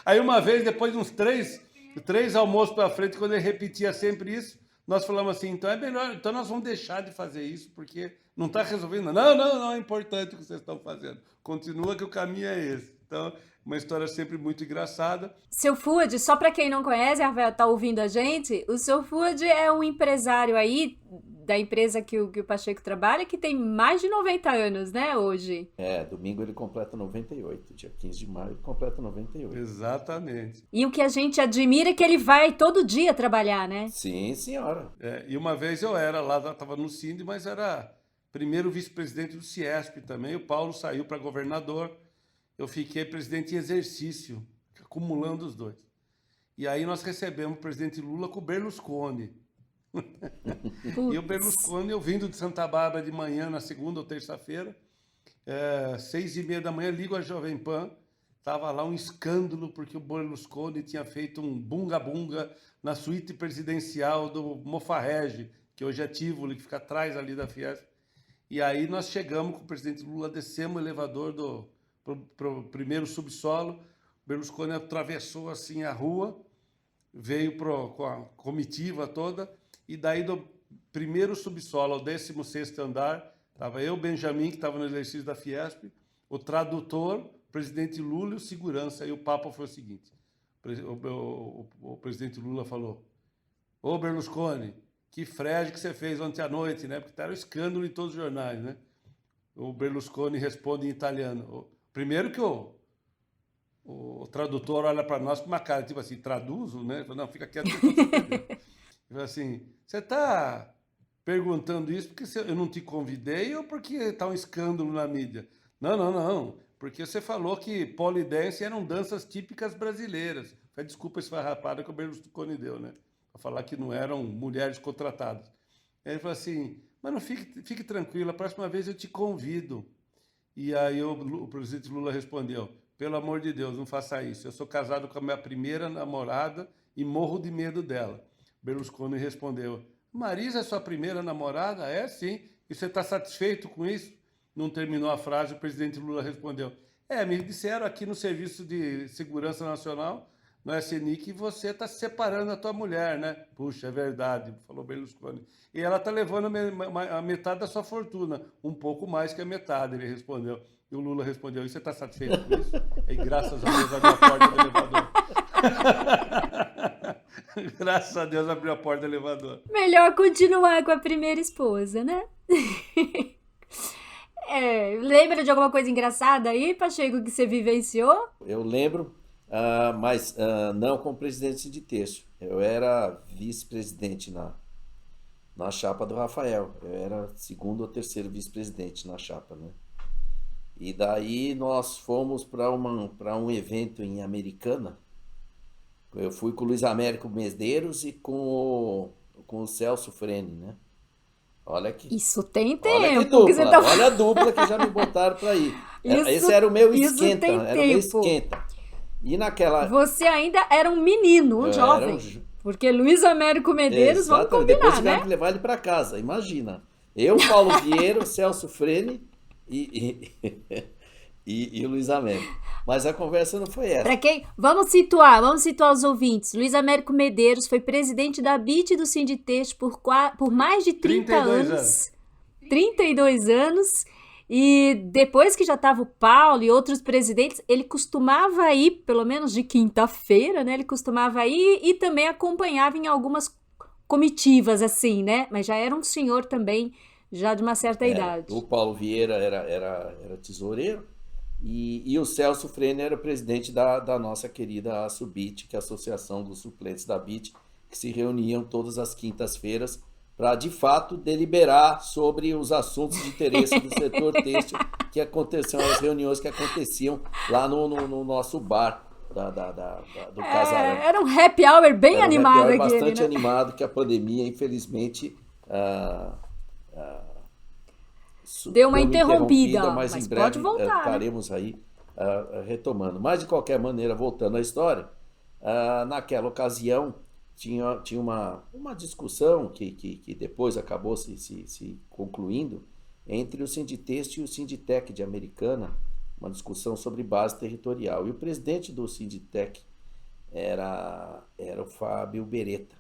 Aí uma vez, depois de uns três almoços para frente, quando ele repetia sempre isso, nós falamos assim, então é melhor, então nós vamos deixar de fazer isso, porque não está resolvendo. Não, é importante o que vocês estão fazendo. Continua que o caminho é esse. Então, uma história sempre muito engraçada. Seu Fuad, só para quem não conhece, Rafael, tá ouvindo a gente, o seu Fuad é um empresário aí da empresa que o Pacheco trabalha, que tem mais de 90 anos, né, hoje. Domingo ele completa 98, dia 15 de maio ele completa 98. Exatamente. E o que a gente admira é que ele vai todo dia trabalhar, né? Sim, senhora. E uma vez eu era lá, estava no Sind, mas era primeiro vice-presidente do Ciesp também, o Paulo saiu para governador, eu fiquei presidente em exercício, acumulando os dois. E aí nós recebemos o presidente Lula com o Berlusconi. E o Berlusconi, eu vindo de Santa Bárbara de manhã, na segunda ou terça-feira, 6h30 da manhã, ligo a Jovem Pan, estava lá um escândalo, porque o Berlusconi tinha feito um bunga-bunga na suíte presidencial do Mofarrege, que hoje é Tivoli, que fica atrás ali da Fiesp. E aí nós chegamos com o presidente Lula, descemos o elevador pro primeiro subsolo, Berlusconi atravessou assim a rua, veio com a comitiva toda, e daí do primeiro subsolo ao 16º andar, estava eu, Benjamin, que estava no exercício da Fiesp, o tradutor, o presidente Lula e o segurança. E o papo foi o seguinte, o presidente Lula falou, ô Berlusconi, que frege que você fez ontem à noite, né? Porque era um escândalo em todos os jornais, né? O Berlusconi responde em italiano. Primeiro que o tradutor olha para nós com uma cara, tipo assim, traduzo, né? Fala, não, fica quieto. Ele fala assim, você está perguntando isso porque eu não te convidei ou porque está um escândalo na mídia? Não, porque você falou que polidense eram danças típicas brasileiras. Foi desculpa esfarrapada que o Berlusconi deu, né? Para falar que não eram mulheres contratadas. Aí ele falou assim, mas não fique tranquilo, a próxima vez eu te convido. E aí o presidente Lula respondeu, pelo amor de Deus, não faça isso. Eu sou casado com a minha primeira namorada e morro de medo dela. Berlusconi respondeu: Marisa é sua primeira namorada? É, sim. E você está satisfeito com isso? Não terminou a frase, o presidente Lula respondeu: me disseram aqui no Serviço de Segurança Nacional, no SNI, que você está se separando da tua mulher, né? Puxa, é verdade, falou Berlusconi. E ela está levando a metade da sua fortuna, um pouco mais que a metade, ele respondeu. E o Lula respondeu: e você está satisfeito com isso? E graças a Deus abriu a porta do elevador. Graças a Deus abriu a porta do elevador. Melhor continuar com a primeira esposa, né? Lembra de alguma coisa engraçada aí, Pacheco, que você vivenciou? Eu lembro, mas não como presidente de terço. Eu era vice-presidente na chapa do Rafael. Eu era segundo ou terceiro vice-presidente na chapa, né? E daí nós fomos para um evento em Americana. Eu fui com o Luiz Américo Medeiros e com o Celso Frene, né? Olha que, Isso tem olha que tempo. dupla, Que você tá... olha a dupla que já me botaram para ir. Esse era o meu esquenta, era o meu esquenta. E naquela... Você ainda era um menino, um jovem. Porque Luiz Américo Medeiros, vamos combinar, depois né? tiveram que levar ele para casa, imagina. Eu, Paulo Vieira, Celso Frene e o Luiz Américo. Mas a conversa não foi essa. Para quem? Vamos situar os ouvintes. Luiz Américo Medeiros foi presidente da BIT e do Sinditexto por mais de 30 anos. 32 anos. E depois que já estava o Paulo e outros presidentes, ele costumava ir, pelo menos de quinta-feira, né? Ele costumava ir e também acompanhava em algumas comitivas, assim, né? Mas já era um senhor também, já de uma certa idade. O Paulo Vieira era tesoureiro. E o Celso Frene era presidente da nossa querida ASUBIT, que é a Associação dos Suplentes da BIT, que se reuniam todas as quintas-feiras para, de fato, deliberar sobre os assuntos de interesse do setor têxtil, que aconteciam, as reuniões que aconteciam lá no nosso bar do Casarão. Era um happy hour bem animado aqui. Bastante animado, que a pandemia, infelizmente... deu uma interrompida, mas em breve pode voltar, estaremos aí retomando. Mas, de qualquer maneira, voltando à história, naquela ocasião tinha uma discussão que depois acabou se concluindo entre o Sinditexto e o Sinditec de Americana, uma discussão sobre base territorial. E o presidente do Sinditec era o Fábio Beretta.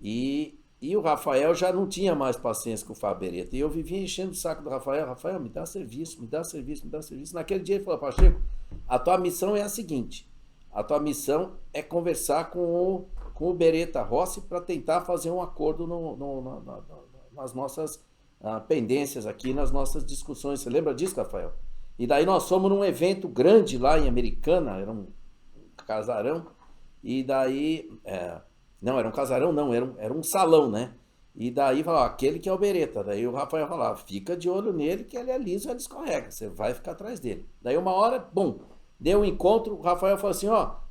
E o Rafael já não tinha mais paciência com o Fábio Beretta. E eu vivia enchendo o saco do Rafael. Rafael, me dá serviço, me dá serviço, me dá serviço. Naquele dia ele falou: Pacheco, a tua missão é a seguinte. A tua missão é conversar com o Beretta Rossi para tentar fazer um acordo nas nossas pendências aqui, nas nossas discussões. Você lembra disso, Rafael? E daí nós fomos num evento grande lá em Americana, era um casarão. E daí... Não, era um casarão, não, era um salão, né? E daí falava, aquele que é o Beretta. Daí o Rafael falava, fica de olho nele, que ele é liso, ele escorrega, você vai ficar atrás dele. Daí uma hora, bom, deu um encontro, o Rafael falou assim,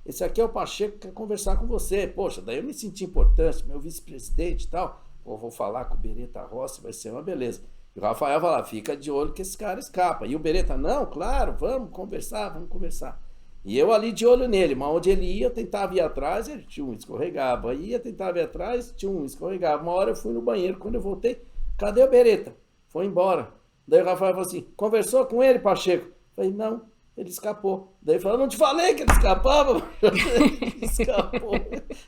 esse aqui é o Pacheco que quer conversar com você. Poxa, daí eu me senti importante, meu vice-presidente e tal. Vou falar com o Beretta Rossi, vai ser uma beleza. E o Rafael falava, fica de olho que esse cara escapa. E o Beretta, não, claro, vamos conversar. E eu ali de olho nele, mas onde ele ia, eu tentava ir atrás, ele escorregava. Tentava ir atrás, escorregava. Uma hora eu fui no banheiro, quando eu voltei, cadê o Beretta? Foi embora. Daí o Rafael falou assim, conversou com ele, Pacheco? Eu falei, não, ele escapou. Daí ele falou, não te falei que ele escapava? Ele escapou.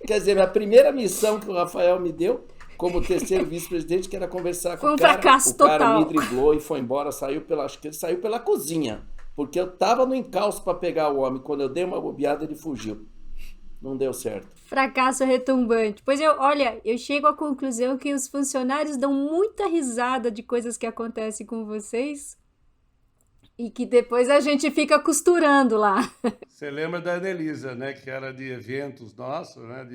Quer dizer, a primeira missão que o Rafael me deu, como terceiro vice-presidente, que era conversar com o cara. Fracasso total. O cara me driblou e foi embora, acho que ele saiu pela cozinha. Porque eu tava no encalço para pegar o homem. Quando eu dei uma bobeada, ele fugiu. Não deu certo. Fracasso retumbante. Pois eu chego à conclusão que os funcionários dão muita risada de coisas que acontecem com vocês e que depois a gente fica costurando lá. Você lembra da Anelisa, né? Que era de eventos nossos, né?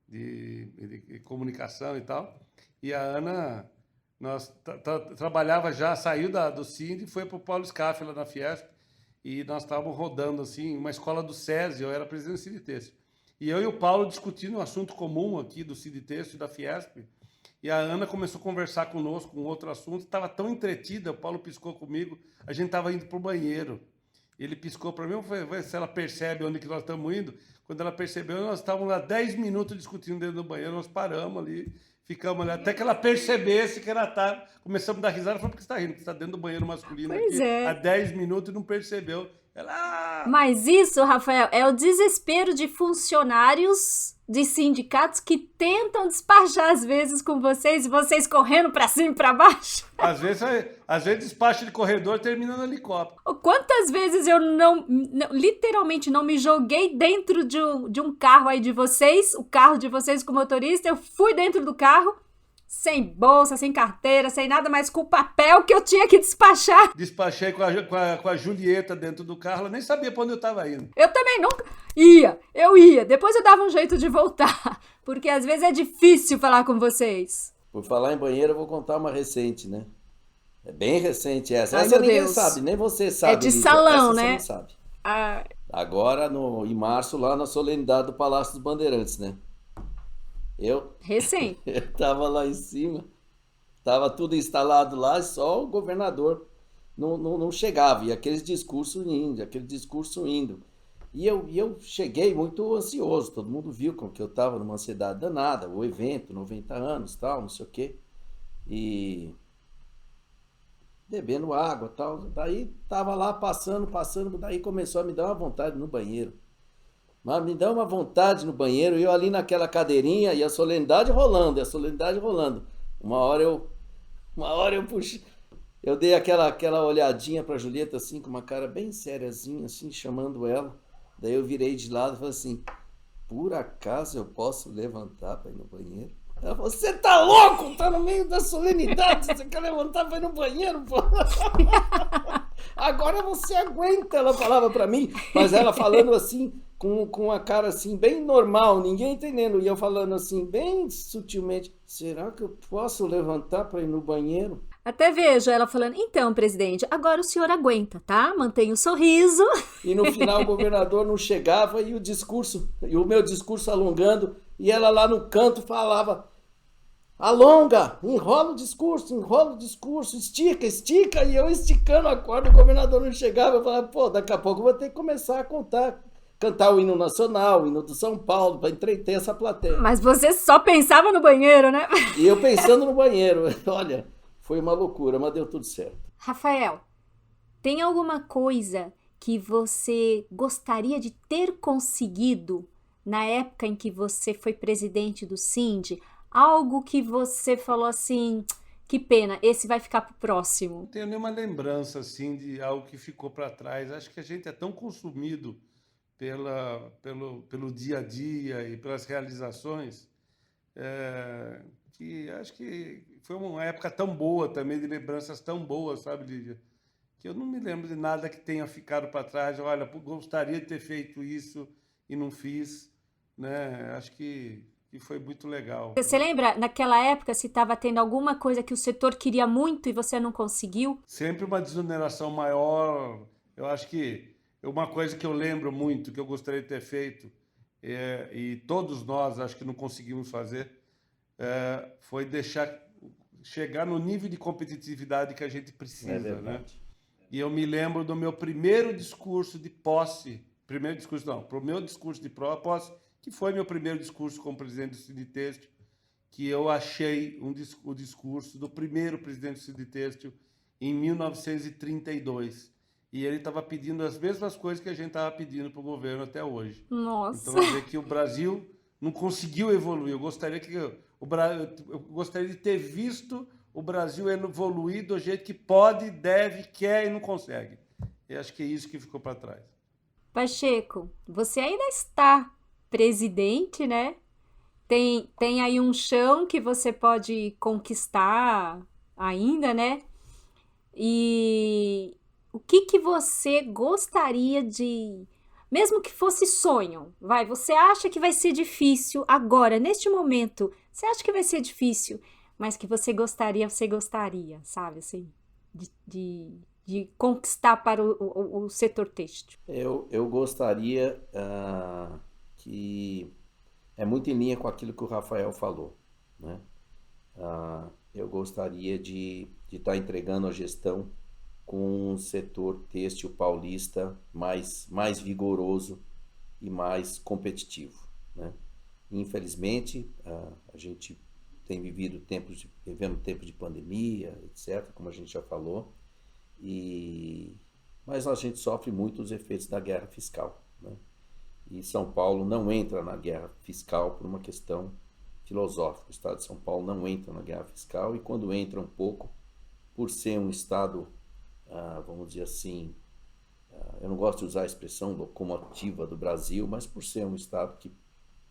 De comunicação e tal. E a Ana... Nós trabalhava já, saiu do Sind e foi para o Paulo Scaff lá na Fiesp. E nós estávamos rodando assim, uma escola do SESI, eu era presidente do Sinditexto. E eu e o Paulo discutindo um assunto comum aqui do Sinditexto e da Fiesp. E a Ana começou a conversar conosco com outro assunto, estava tão entretida, o Paulo piscou comigo, a gente estava indo para o banheiro. Ele piscou para mim, eu falei, vai se ela percebe onde que nós estamos indo. Quando ela percebeu, nós estávamos lá 10 minutos discutindo dentro do banheiro, nós paramos ali, ficamos ali, até que ela percebesse que ela tá. Começamos a dar risada, falou, por que você está rindo? Porque você está dentro do banheiro masculino Pois aqui é. há 10 minutos e não percebeu. Ela... Mas isso, Rafael, é o desespero de funcionários de sindicatos que tentam despachar às vezes com vocês e vocês correndo para cima e para baixo. Às vezes despacho de corredor termina no helicóptero. Quantas vezes eu literalmente não me joguei dentro de um carro aí de vocês, o carro de vocês com o motorista, eu fui dentro do carro, sem bolsa, sem carteira, sem nada, mas com o papel que eu tinha que despachar. Despachei com a Julieta dentro do carro, ela nem sabia para onde eu estava indo. Eu também nunca eu ia. Depois eu dava um jeito de voltar, porque às vezes é difícil falar com vocês. Por falar em banheiro, eu vou contar uma recente, né? É bem recente essa. Ai, Essa meu ninguém Deus. sabe, nem você sabe. É de Lígia. salão, Essa né? Você não sabe. Ah, Agora, em março, lá na solenidade do Palácio dos Bandeirantes, né? Eu recém. tava lá em cima, tava tudo instalado lá, só o governador não chegava. E aquele discurso indo. E eu cheguei muito ansioso, todo mundo viu como que eu tava numa ansiedade danada, o evento, 90 anos, tal, não sei o quê. E bebendo água, tal. Daí tava lá passando, daí começou a me dar uma vontade no banheiro. Mas me dá uma vontade no banheiro, e eu ali naquela cadeirinha, e a solenidade rolando. Uma hora eu puxei, eu dei aquela olhadinha pra Julieta, assim, com uma cara bem sériazinha, assim, chamando ela. Daí eu virei de lado e falei assim, por acaso eu posso levantar pra ir no banheiro? Ela falou, você tá louco? Tá no meio da solenidade, você quer levantar pra ir no banheiro, pô? Agora você aguenta, ela falava pra mim, mas ela falando assim, com a cara assim, bem normal, ninguém entendendo, e eu falando assim, bem sutilmente, será que eu posso levantar para ir no banheiro? Até vejo ela falando, então, presidente, agora o senhor aguenta, tá? Mantenha o sorriso. E no final o governador não chegava, e o meu discurso alongando, e ela lá no canto falava, alonga, enrola o discurso, estica, e eu esticando a corda, o governador não chegava, eu falava, pô, daqui a pouco eu vou ter que começar a cantar o hino nacional, o hino do São Paulo, para entreter essa plateia. Mas você só pensava no banheiro, né? E eu pensando no banheiro, olha, foi uma loucura, mas deu tudo certo. Rafael, tem alguma coisa que você gostaria de ter conseguido na época em que você foi presidente do Sind? Algo que você falou assim, que pena, esse vai ficar pro próximo. Não tenho nenhuma lembrança assim de algo que ficou para trás. Acho que a gente é tão consumido pelo dia a dia e pelas realizações, que acho que foi uma época tão boa também, de lembranças tão boas, sabe, Lígia? Que eu não me lembro de nada que tenha ficado para trás. Olha, gostaria de ter feito isso e não fiz, né? Acho que foi muito legal. Você lembra, naquela época, se estava tendo alguma coisa que o setor queria muito e você não conseguiu? Sempre uma desoneração maior. Eu acho que uma coisa que eu lembro muito, que eu gostaria de ter feito, e todos nós acho que não conseguimos fazer, foi chegar no nível de competitividade que a gente precisa, né? E eu me lembro do meu primeiro discurso de posse, pro meu discurso de posse, que foi meu primeiro discurso como presidente do Sinditêxtil, que eu achei o discurso do primeiro presidente do Sinditêxtil em 1932. E ele estava pedindo as mesmas coisas que a gente estava pedindo para o governo até hoje. Nossa! Então, quer dizer que o Brasil não conseguiu evoluir. Eu gostaria de ter visto o Brasil evoluir do jeito que pode, deve, quer e não consegue. Eu acho que é isso que ficou para trás. Pacheco, você ainda está presidente, né? Tem aí um chão que você pode conquistar ainda, né? E o que você gostaria de... Mesmo que fosse sonho, você acha que vai ser difícil agora, neste momento, você acha que vai ser difícil, mas que você gostaria, sabe, assim, de conquistar para o setor têxtil? Eu gostaria que é muito em linha com aquilo que o Rafael falou, né? Eu gostaria de estar entregando a gestão com um setor têxtil paulista mais vigoroso e mais competitivo, né? Infelizmente, a gente tem vivendo tempos de pandemia, etc., como a gente já falou, mas a gente sofre muito os efeitos da guerra fiscal, né? E São Paulo não entra na guerra fiscal por uma questão filosófica. O Estado de São Paulo não entra na guerra fiscal, e quando entra um pouco, por ser um Estado, vamos dizer assim, eu não gosto de usar a expressão locomotiva do Brasil, mas por ser um Estado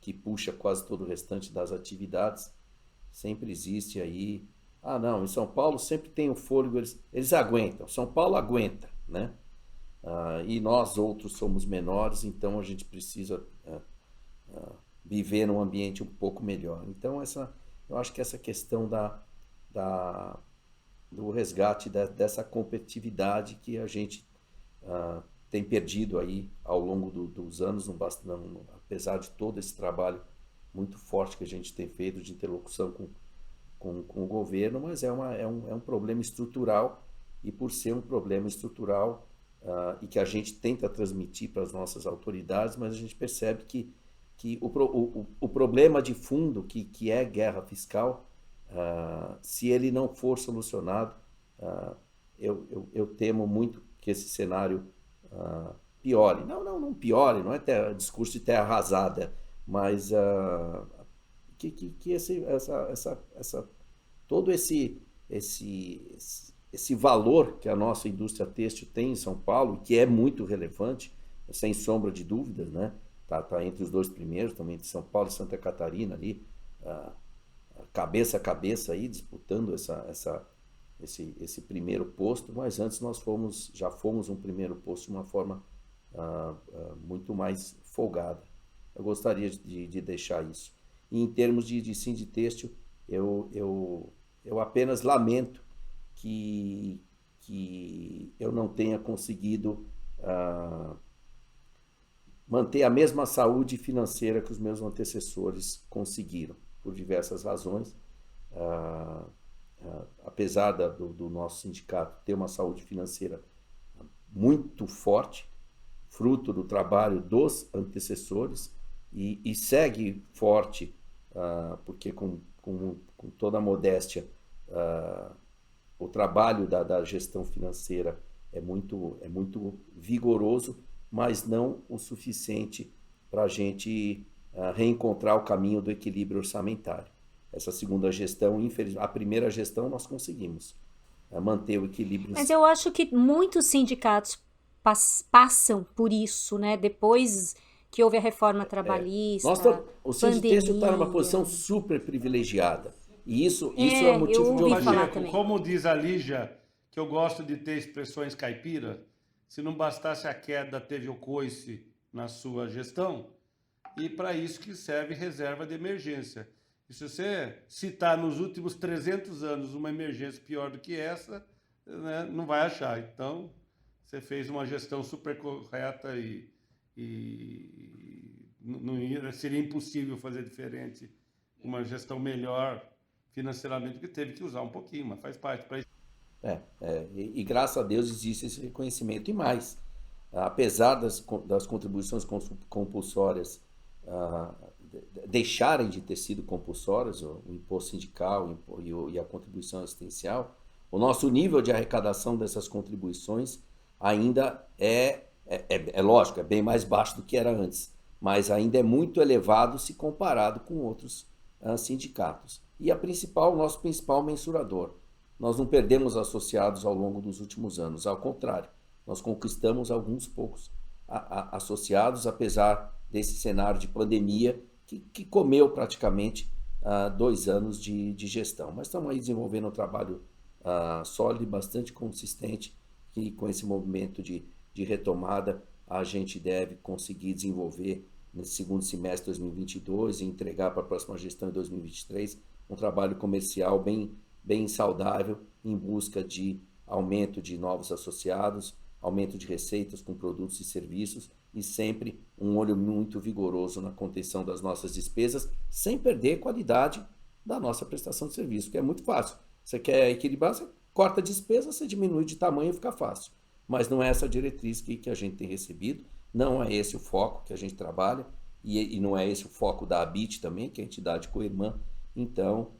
que puxa quase todo o restante das atividades, sempre existe aí, não, em São Paulo sempre tem o fôlego, eles aguentam, São Paulo aguenta, né? E nós outros somos menores, então a gente precisa viver num ambiente um pouco melhor. Então eu acho que essa questão do resgate dessa competitividade que a gente tem perdido aí ao longo dos anos, apesar de todo esse trabalho muito forte que a gente tem feito de interlocução com o governo, mas é um problema estrutural, e por ser um problema estrutural e que a gente tenta transmitir para as nossas autoridades, mas a gente percebe que o problema de fundo, que é guerra fiscal, se ele não for solucionado, eu temo muito que esse cenário piore. Não piore, não é discurso de terra arrasada, mas que todo esse valor que a nossa indústria têxtil tem em São Paulo, que é muito relevante, sem sombra de dúvidas, né? Tá entre os dois primeiros, também de São Paulo e Santa Catarina ali, cabeça a cabeça aí, disputando esse primeiro posto, mas antes já fomos um primeiro posto de uma forma muito mais folgada. Eu gostaria de deixar isso. E em termos de Sinditêxtil, eu apenas lamento que eu não tenha conseguido manter a mesma saúde financeira que os meus antecessores conseguiram, por diversas razões. Apesar do nosso sindicato ter uma saúde financeira muito forte, fruto do trabalho dos antecessores, e segue forte, porque com toda a modéstia, o trabalho da gestão financeira é muito vigoroso, mas não o suficiente para a gente reencontrar o caminho do equilíbrio orçamentário. Essa segunda gestão, infelizmente, a primeira gestão nós conseguimos manter o equilíbrio. Mas eu acho que muitos sindicatos passam por isso, né? Depois que houve a reforma trabalhista, o Sinditêxtil está numa posição super privilegiada. E isso é motivo de orgulho. Como diz a Lígia, que eu gosto de ter expressões caipira, se não bastasse a queda, teve o coice na sua gestão, e para isso que serve reserva de emergência. E se você citar nos últimos 300 anos uma emergência pior do que essa, né, não vai achar. Então, você fez uma gestão super correta e seria impossível fazer diferente, uma gestão melhor financeiramente, que teve que usar um pouquinho, mas faz parte para isso. E graças a Deus existe esse reconhecimento. E mais, apesar das contribuições compulsórias deixarem de ter sido compulsórias, o imposto sindical e a contribuição assistencial, o nosso nível de arrecadação dessas contribuições ainda é lógico, é bem mais baixo do que era antes, mas ainda é muito elevado se comparado com outros sindicatos. E o nosso principal mensurador. Nós não perdemos associados ao longo dos últimos anos, ao contrário, nós conquistamos alguns poucos associados, apesar desse cenário de pandemia que comeu praticamente 2 anos de gestão. Mas estamos aí desenvolvendo um trabalho sólido e bastante consistente, que com esse movimento de retomada a gente deve conseguir desenvolver nesse segundo semestre de 2022 e entregar para a próxima gestão em 2023 um trabalho comercial bem saudável, em busca de aumento de novos associados, aumento de receitas com produtos e serviços, e sempre um olho muito vigoroso na contenção das nossas despesas, sem perder a qualidade da nossa prestação de serviço, que é muito fácil. Você quer equilibrar, você corta despesa, você diminui de tamanho e fica fácil. Mas não é essa diretriz que a gente tem recebido, não é esse o foco que a gente trabalha, e não é esse o foco da ABIT também, que é a entidade co-irmã. Então,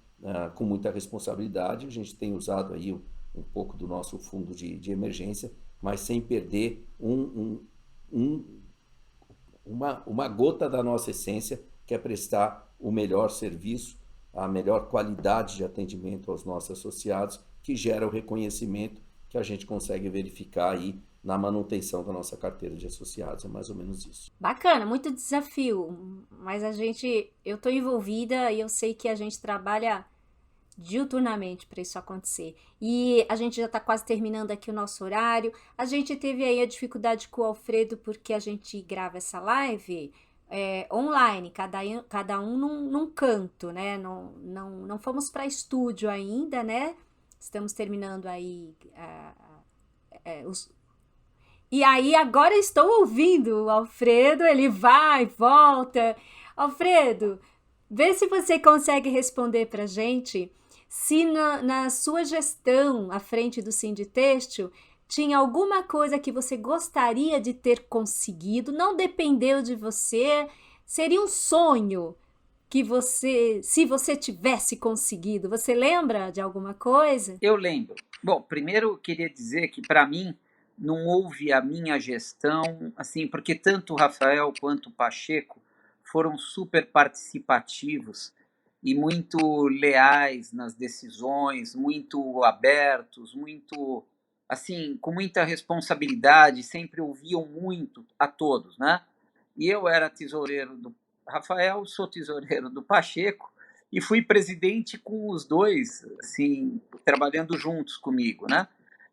com muita responsabilidade, a gente tem usado aí um pouco do nosso fundo de emergência, mas sem perder uma gota da nossa essência, que é prestar o melhor serviço, a melhor qualidade de atendimento aos nossos associados, que gera o reconhecimento que a gente consegue verificar aí na manutenção da nossa carteira de associados. É mais ou menos isso. Bacana, muito desafio, mas eu estou envolvida e eu sei que a gente trabalha diuturnamente para isso acontecer. E a gente já está quase terminando aqui o nosso horário. A gente teve aí a dificuldade com o Alfredo porque a gente grava essa live online, cada um num canto, né? Não fomos para estúdio ainda, né? Estamos terminando aí E aí agora estou ouvindo o Alfredo, ele vai, volta. Alfredo, vê se você consegue responder para a gente se na sua gestão à frente do Sinditêxtil tinha alguma coisa que você gostaria de ter conseguido, não dependeu de você, seria um sonho que se você tivesse conseguido. Você lembra de alguma coisa? Eu lembro. Bom, primeiro eu queria dizer que, para mim, não houve a minha gestão, assim, porque tanto o Rafael quanto o Pacheco foram super participativos e muito leais nas decisões, muito abertos, muito, assim, com muita responsabilidade, sempre ouviam muito a todos, né? E eu era tesoureiro do Rafael, sou tesoureiro do Pacheco e fui presidente com os dois, assim, trabalhando juntos comigo, né?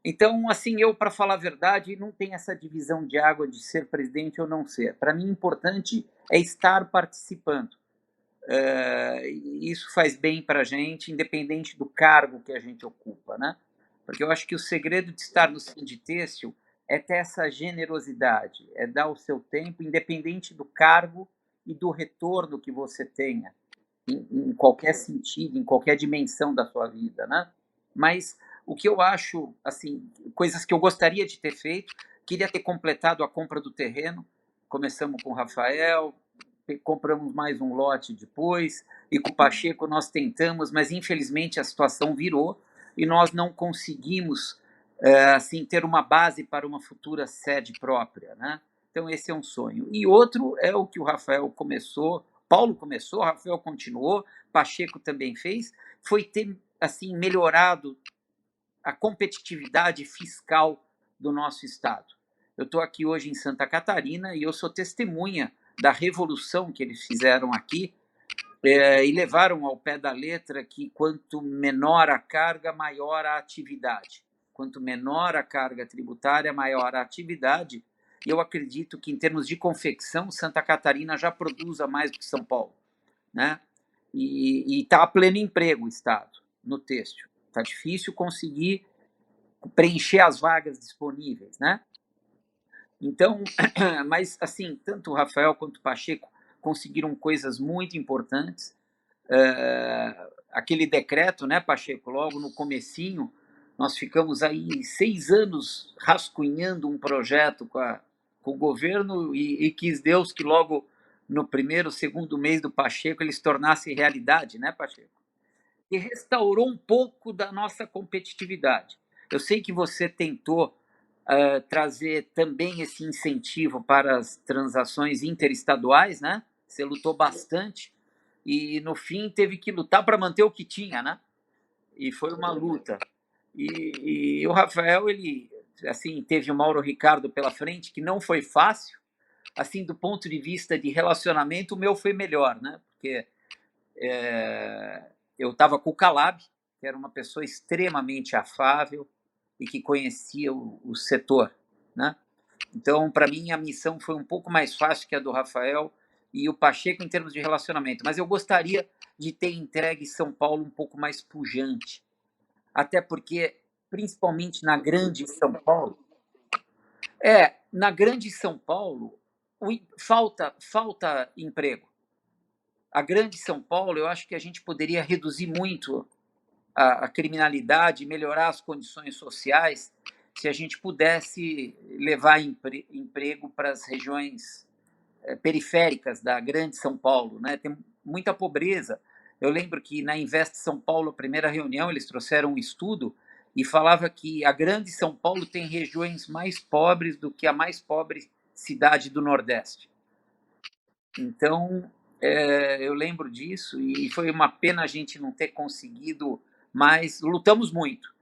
Então, assim, eu, para falar a verdade, não tenho essa divisão de água de ser presidente ou não ser. Para mim, o importante é estar participando. Isso faz bem para a gente, independente do cargo que a gente ocupa, né? Porque eu acho que o segredo de estar no Sinditêxtil é ter essa generosidade, é dar o seu tempo, independente do cargo e do retorno que você tenha, em qualquer sentido, em qualquer dimensão da sua vida, né? Mas o que eu acho, assim, coisas que eu gostaria de ter feito, queria ter completado a compra do terreno, começamos com o Rafael, compramos mais um lote depois, e com o Pacheco nós tentamos, mas infelizmente a situação virou e nós não conseguimos assim, ter uma base para uma futura sede própria, né? Então esse é um sonho. E outro é o que o Rafael começou, Paulo começou, Rafael continuou, Pacheco também fez, foi ter assim melhorado a competitividade fiscal do nosso estado. Eu estou aqui hoje em Santa Catarina e eu sou testemunha da revolução que eles fizeram aqui e levaram ao pé da letra que quanto menor a carga, maior a atividade. Quanto menor a carga tributária, maior a atividade. E eu acredito que, em termos de confecção, Santa Catarina já produz mais do que São Paulo, né? E está a pleno emprego o estado no têxtil. Está difícil conseguir preencher as vagas disponíveis, né? Então, mas assim, tanto o Rafael quanto o Pacheco conseguiram coisas muito importantes. Aquele decreto, né, Pacheco, logo no comecinho, nós ficamos aí 6 anos rascunhando um projeto com o governo e quis Deus que logo no primeiro, segundo mês do Pacheco ele se tornasse realidade, né, Pacheco? E restaurou um pouco da nossa competitividade. Eu sei que você tentou trazer também esse incentivo para as transações interestaduais, né? Você lutou bastante e no fim teve que lutar para manter o que tinha, né? E foi uma luta. E o Rafael, ele assim teve o Mauro Ricardo pela frente, que não foi fácil. Assim, do ponto de vista de relacionamento, o meu foi melhor, né? Porque eu estava com o Calab, que era uma pessoa extremamente afável e que conhecia o setor, né? Então, para mim, a missão foi um pouco mais fácil que a do Rafael e o Pacheco em termos de relacionamento. Mas eu gostaria de ter entregue São Paulo um pouco mais pujante. Até porque, principalmente na grande São Paulo, na grande São Paulo, falta emprego. A grande São Paulo, eu acho que a gente poderia reduzir muito a criminalidade, melhorar as condições sociais, se a gente pudesse levar emprego para as regiões periféricas da grande São Paulo, né? Tem muita pobreza. Eu lembro que na Invest São Paulo, a primeira reunião, eles trouxeram um estudo e falava que a grande São Paulo tem regiões mais pobres do que a mais pobre cidade do Nordeste. Então, eu lembro disso e foi uma pena a gente não ter conseguido, mas lutamos muito.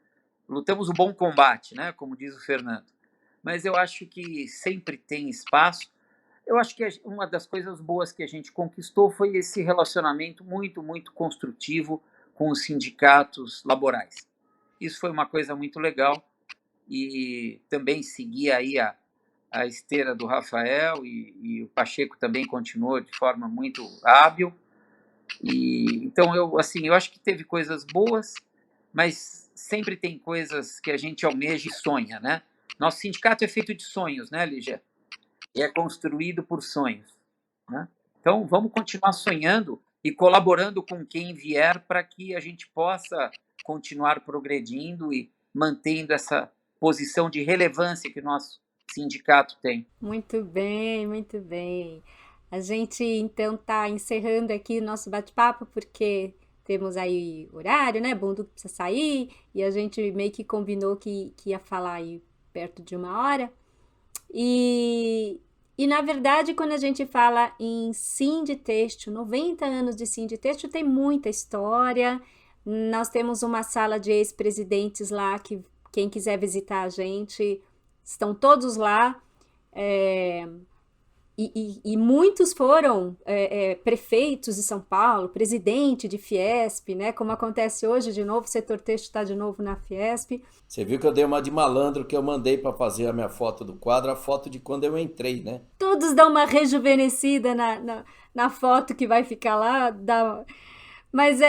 Lutamos o bom combate, né? Como diz o Fernando. Mas eu acho que sempre tem espaço. Eu acho que uma das coisas boas que a gente conquistou foi esse relacionamento muito, muito construtivo com os sindicatos laborais. Isso foi uma coisa muito legal e também seguir aí a esteira do Rafael e o Pacheco também continuou de forma muito hábil. Então, eu acho que teve coisas boas, mas sempre tem coisas que a gente almeja e sonha, né? Nosso sindicato é feito de sonhos, né, Lígia? E é construído por sonhos, né? Então, vamos continuar sonhando e colaborando com quem vier para que a gente possa continuar progredindo e mantendo essa posição de relevância que o nosso sindicato tem. Muito bem, muito bem. A gente, então, está encerrando aqui o nosso bate-papo, porque temos aí horário, né? Bundu precisa sair, e a gente meio que combinou que ia falar aí perto de 1 hora. E na verdade, quando a gente fala em Sinditêxtil, 90 anos de Sinditêxtil, tem muita história. Nós temos uma sala de ex-presidentes lá, que quem quiser visitar a gente, estão todos lá. E muitos foram prefeitos de São Paulo, presidente de Fiesp, né? Como acontece hoje de novo, o setor têxtil está de novo na Fiesp. Você viu que eu dei uma de malandro que eu mandei para fazer a minha foto do quadro, a foto de quando eu entrei, né? Todos dão uma rejuvenescida na foto que vai ficar lá. Mas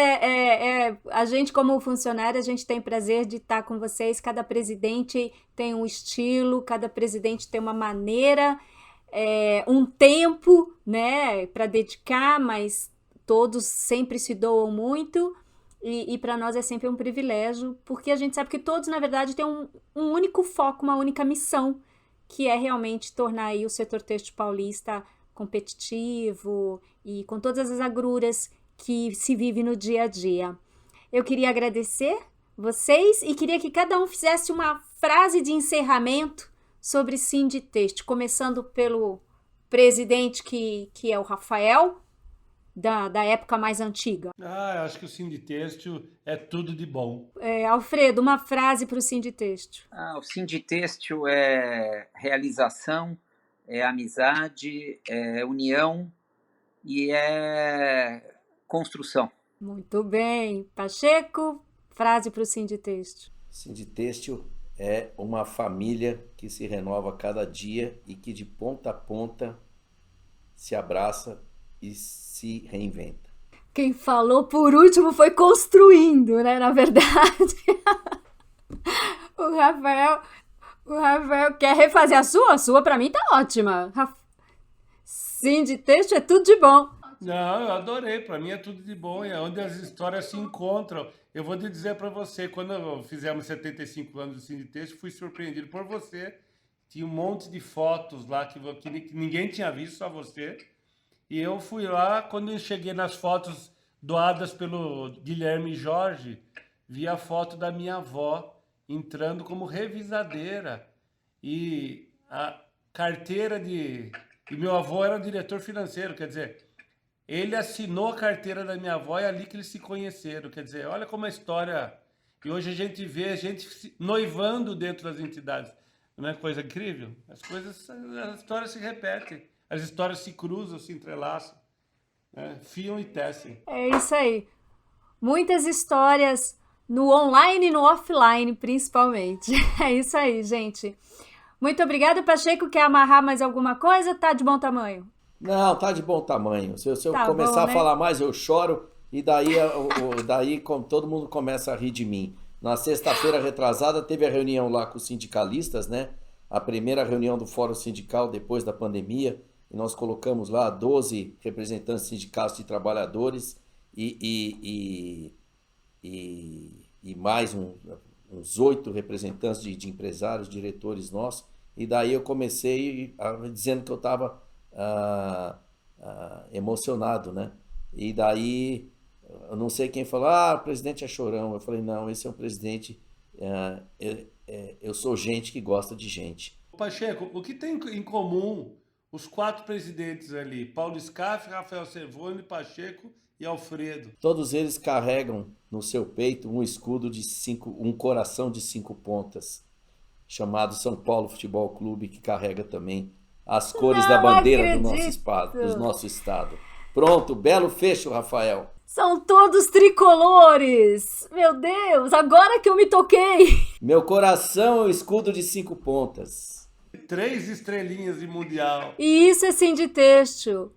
a gente, como funcionário, a gente tem prazer de estar com vocês. Cada presidente tem um estilo, cada presidente tem uma maneira, um tempo, né, para dedicar, mas todos sempre se doam muito. E para nós é sempre um privilégio, porque a gente sabe que todos, na verdade, têm um único foco, uma única missão, que é realmente tornar aí o setor têxtil paulista competitivo e com todas as agruras que se vive no dia a dia. Eu queria agradecer vocês e queria que cada um fizesse uma frase de encerramento sobre Sinditêxtil, começando pelo presidente que é o Rafael, da época mais antiga. Eu acho que o Sinditêxtil é tudo de bom. Alfredo, uma frase para o Sinditêxtil. O Sinditêxtil é realização, é amizade, é união e é construção. Muito bem. Pacheco, frase para o Sinditêxtil. Sinditêxtil é uma família que se renova a cada dia e que de ponta a ponta se abraça e se reinventa. Quem falou por último foi construindo, né? Na verdade. O Rafael quer refazer a sua? A sua para mim tá ótima. Sinditêxtil é tudo de bom. Não, eu adorei. Para mim é tudo de bom. É onde as histórias se encontram. Eu vou te dizer para você, quando fizemos 75 anos de Sinditêxtil, fui surpreendido por você. Tinha um monte de fotos lá que ninguém tinha visto, só você. E eu fui lá, quando eu cheguei nas fotos doadas pelo Guilherme Jorge, vi a foto da minha avó entrando como revisadeira. E a carteira de... E meu avô era diretor financeiro, quer dizer... Ele assinou a carteira da minha avó e é ali que eles se conheceram. Quer dizer, olha como a história... E hoje a gente vê a gente noivando dentro das entidades. Não é coisa incrível? As histórias se repetem. As histórias se cruzam, se entrelaçam. Né? Fiam e tecem. É isso aí. Muitas histórias no online e no offline, principalmente. É isso aí, gente. Muito obrigada, Pacheco. Quer amarrar mais alguma coisa? Tá de bom tamanho? Não, tá de bom tamanho. Se eu Tá começar bom, né? a falar mais, eu choro e daí todo mundo começa a rir de mim. Na sexta-feira retrasada teve a reunião lá com os sindicalistas, né? A primeira reunião do Fórum Sindical depois da pandemia. E nós colocamos lá 12 representantes sindicais de trabalhadores e e mais uns 8 representantes de empresários, diretores nossos, e daí eu comecei dizendo que eu estava emocionado, né? E daí, eu não sei quem falou, o presidente é chorão. Eu falei, não, esse é um presidente, eu sou gente que gosta de gente. Pacheco, o que tem em comum os 4 presidentes ali? Paulo Scaff, Rafael Servoni, Pacheco e Alfredo. Todos eles carregam no seu peito um escudo um coração de 5 pontas, chamado São Paulo Futebol Clube, que carrega também as cores da bandeira do nosso estado. Pronto, belo fecho, Rafael. São todos tricolores! Meu Deus, agora que eu me toquei! Meu coração é o escudo de 5 pontas. 3 estrelinhas de mundial. E isso é Sinditexto.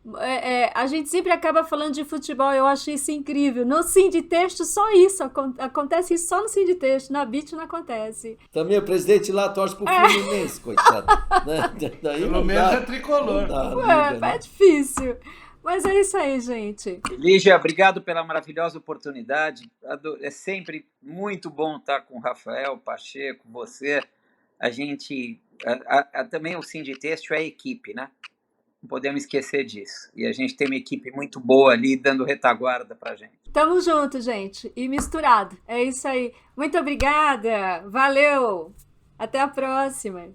A gente sempre acaba falando de futebol, eu acho isso incrível. No Sinditexto, só isso. Acontece isso só no Sinditexto. Na BIT não acontece. Também o presidente lá torce pro Fluminense, coitado. Daí pelo menos é tricolor. É difícil. Mas é isso aí, gente. Lígia, obrigado pela maravilhosa oportunidade. É sempre muito bom estar com o Rafael, Pacheco, você. A gente... também o Sinditexto é a equipe, né? Não podemos esquecer disso. E a gente tem uma equipe muito boa ali, dando retaguarda pra gente. Tamo junto, gente. E misturado. É isso aí. Muito obrigada. Valeu. Até a próxima.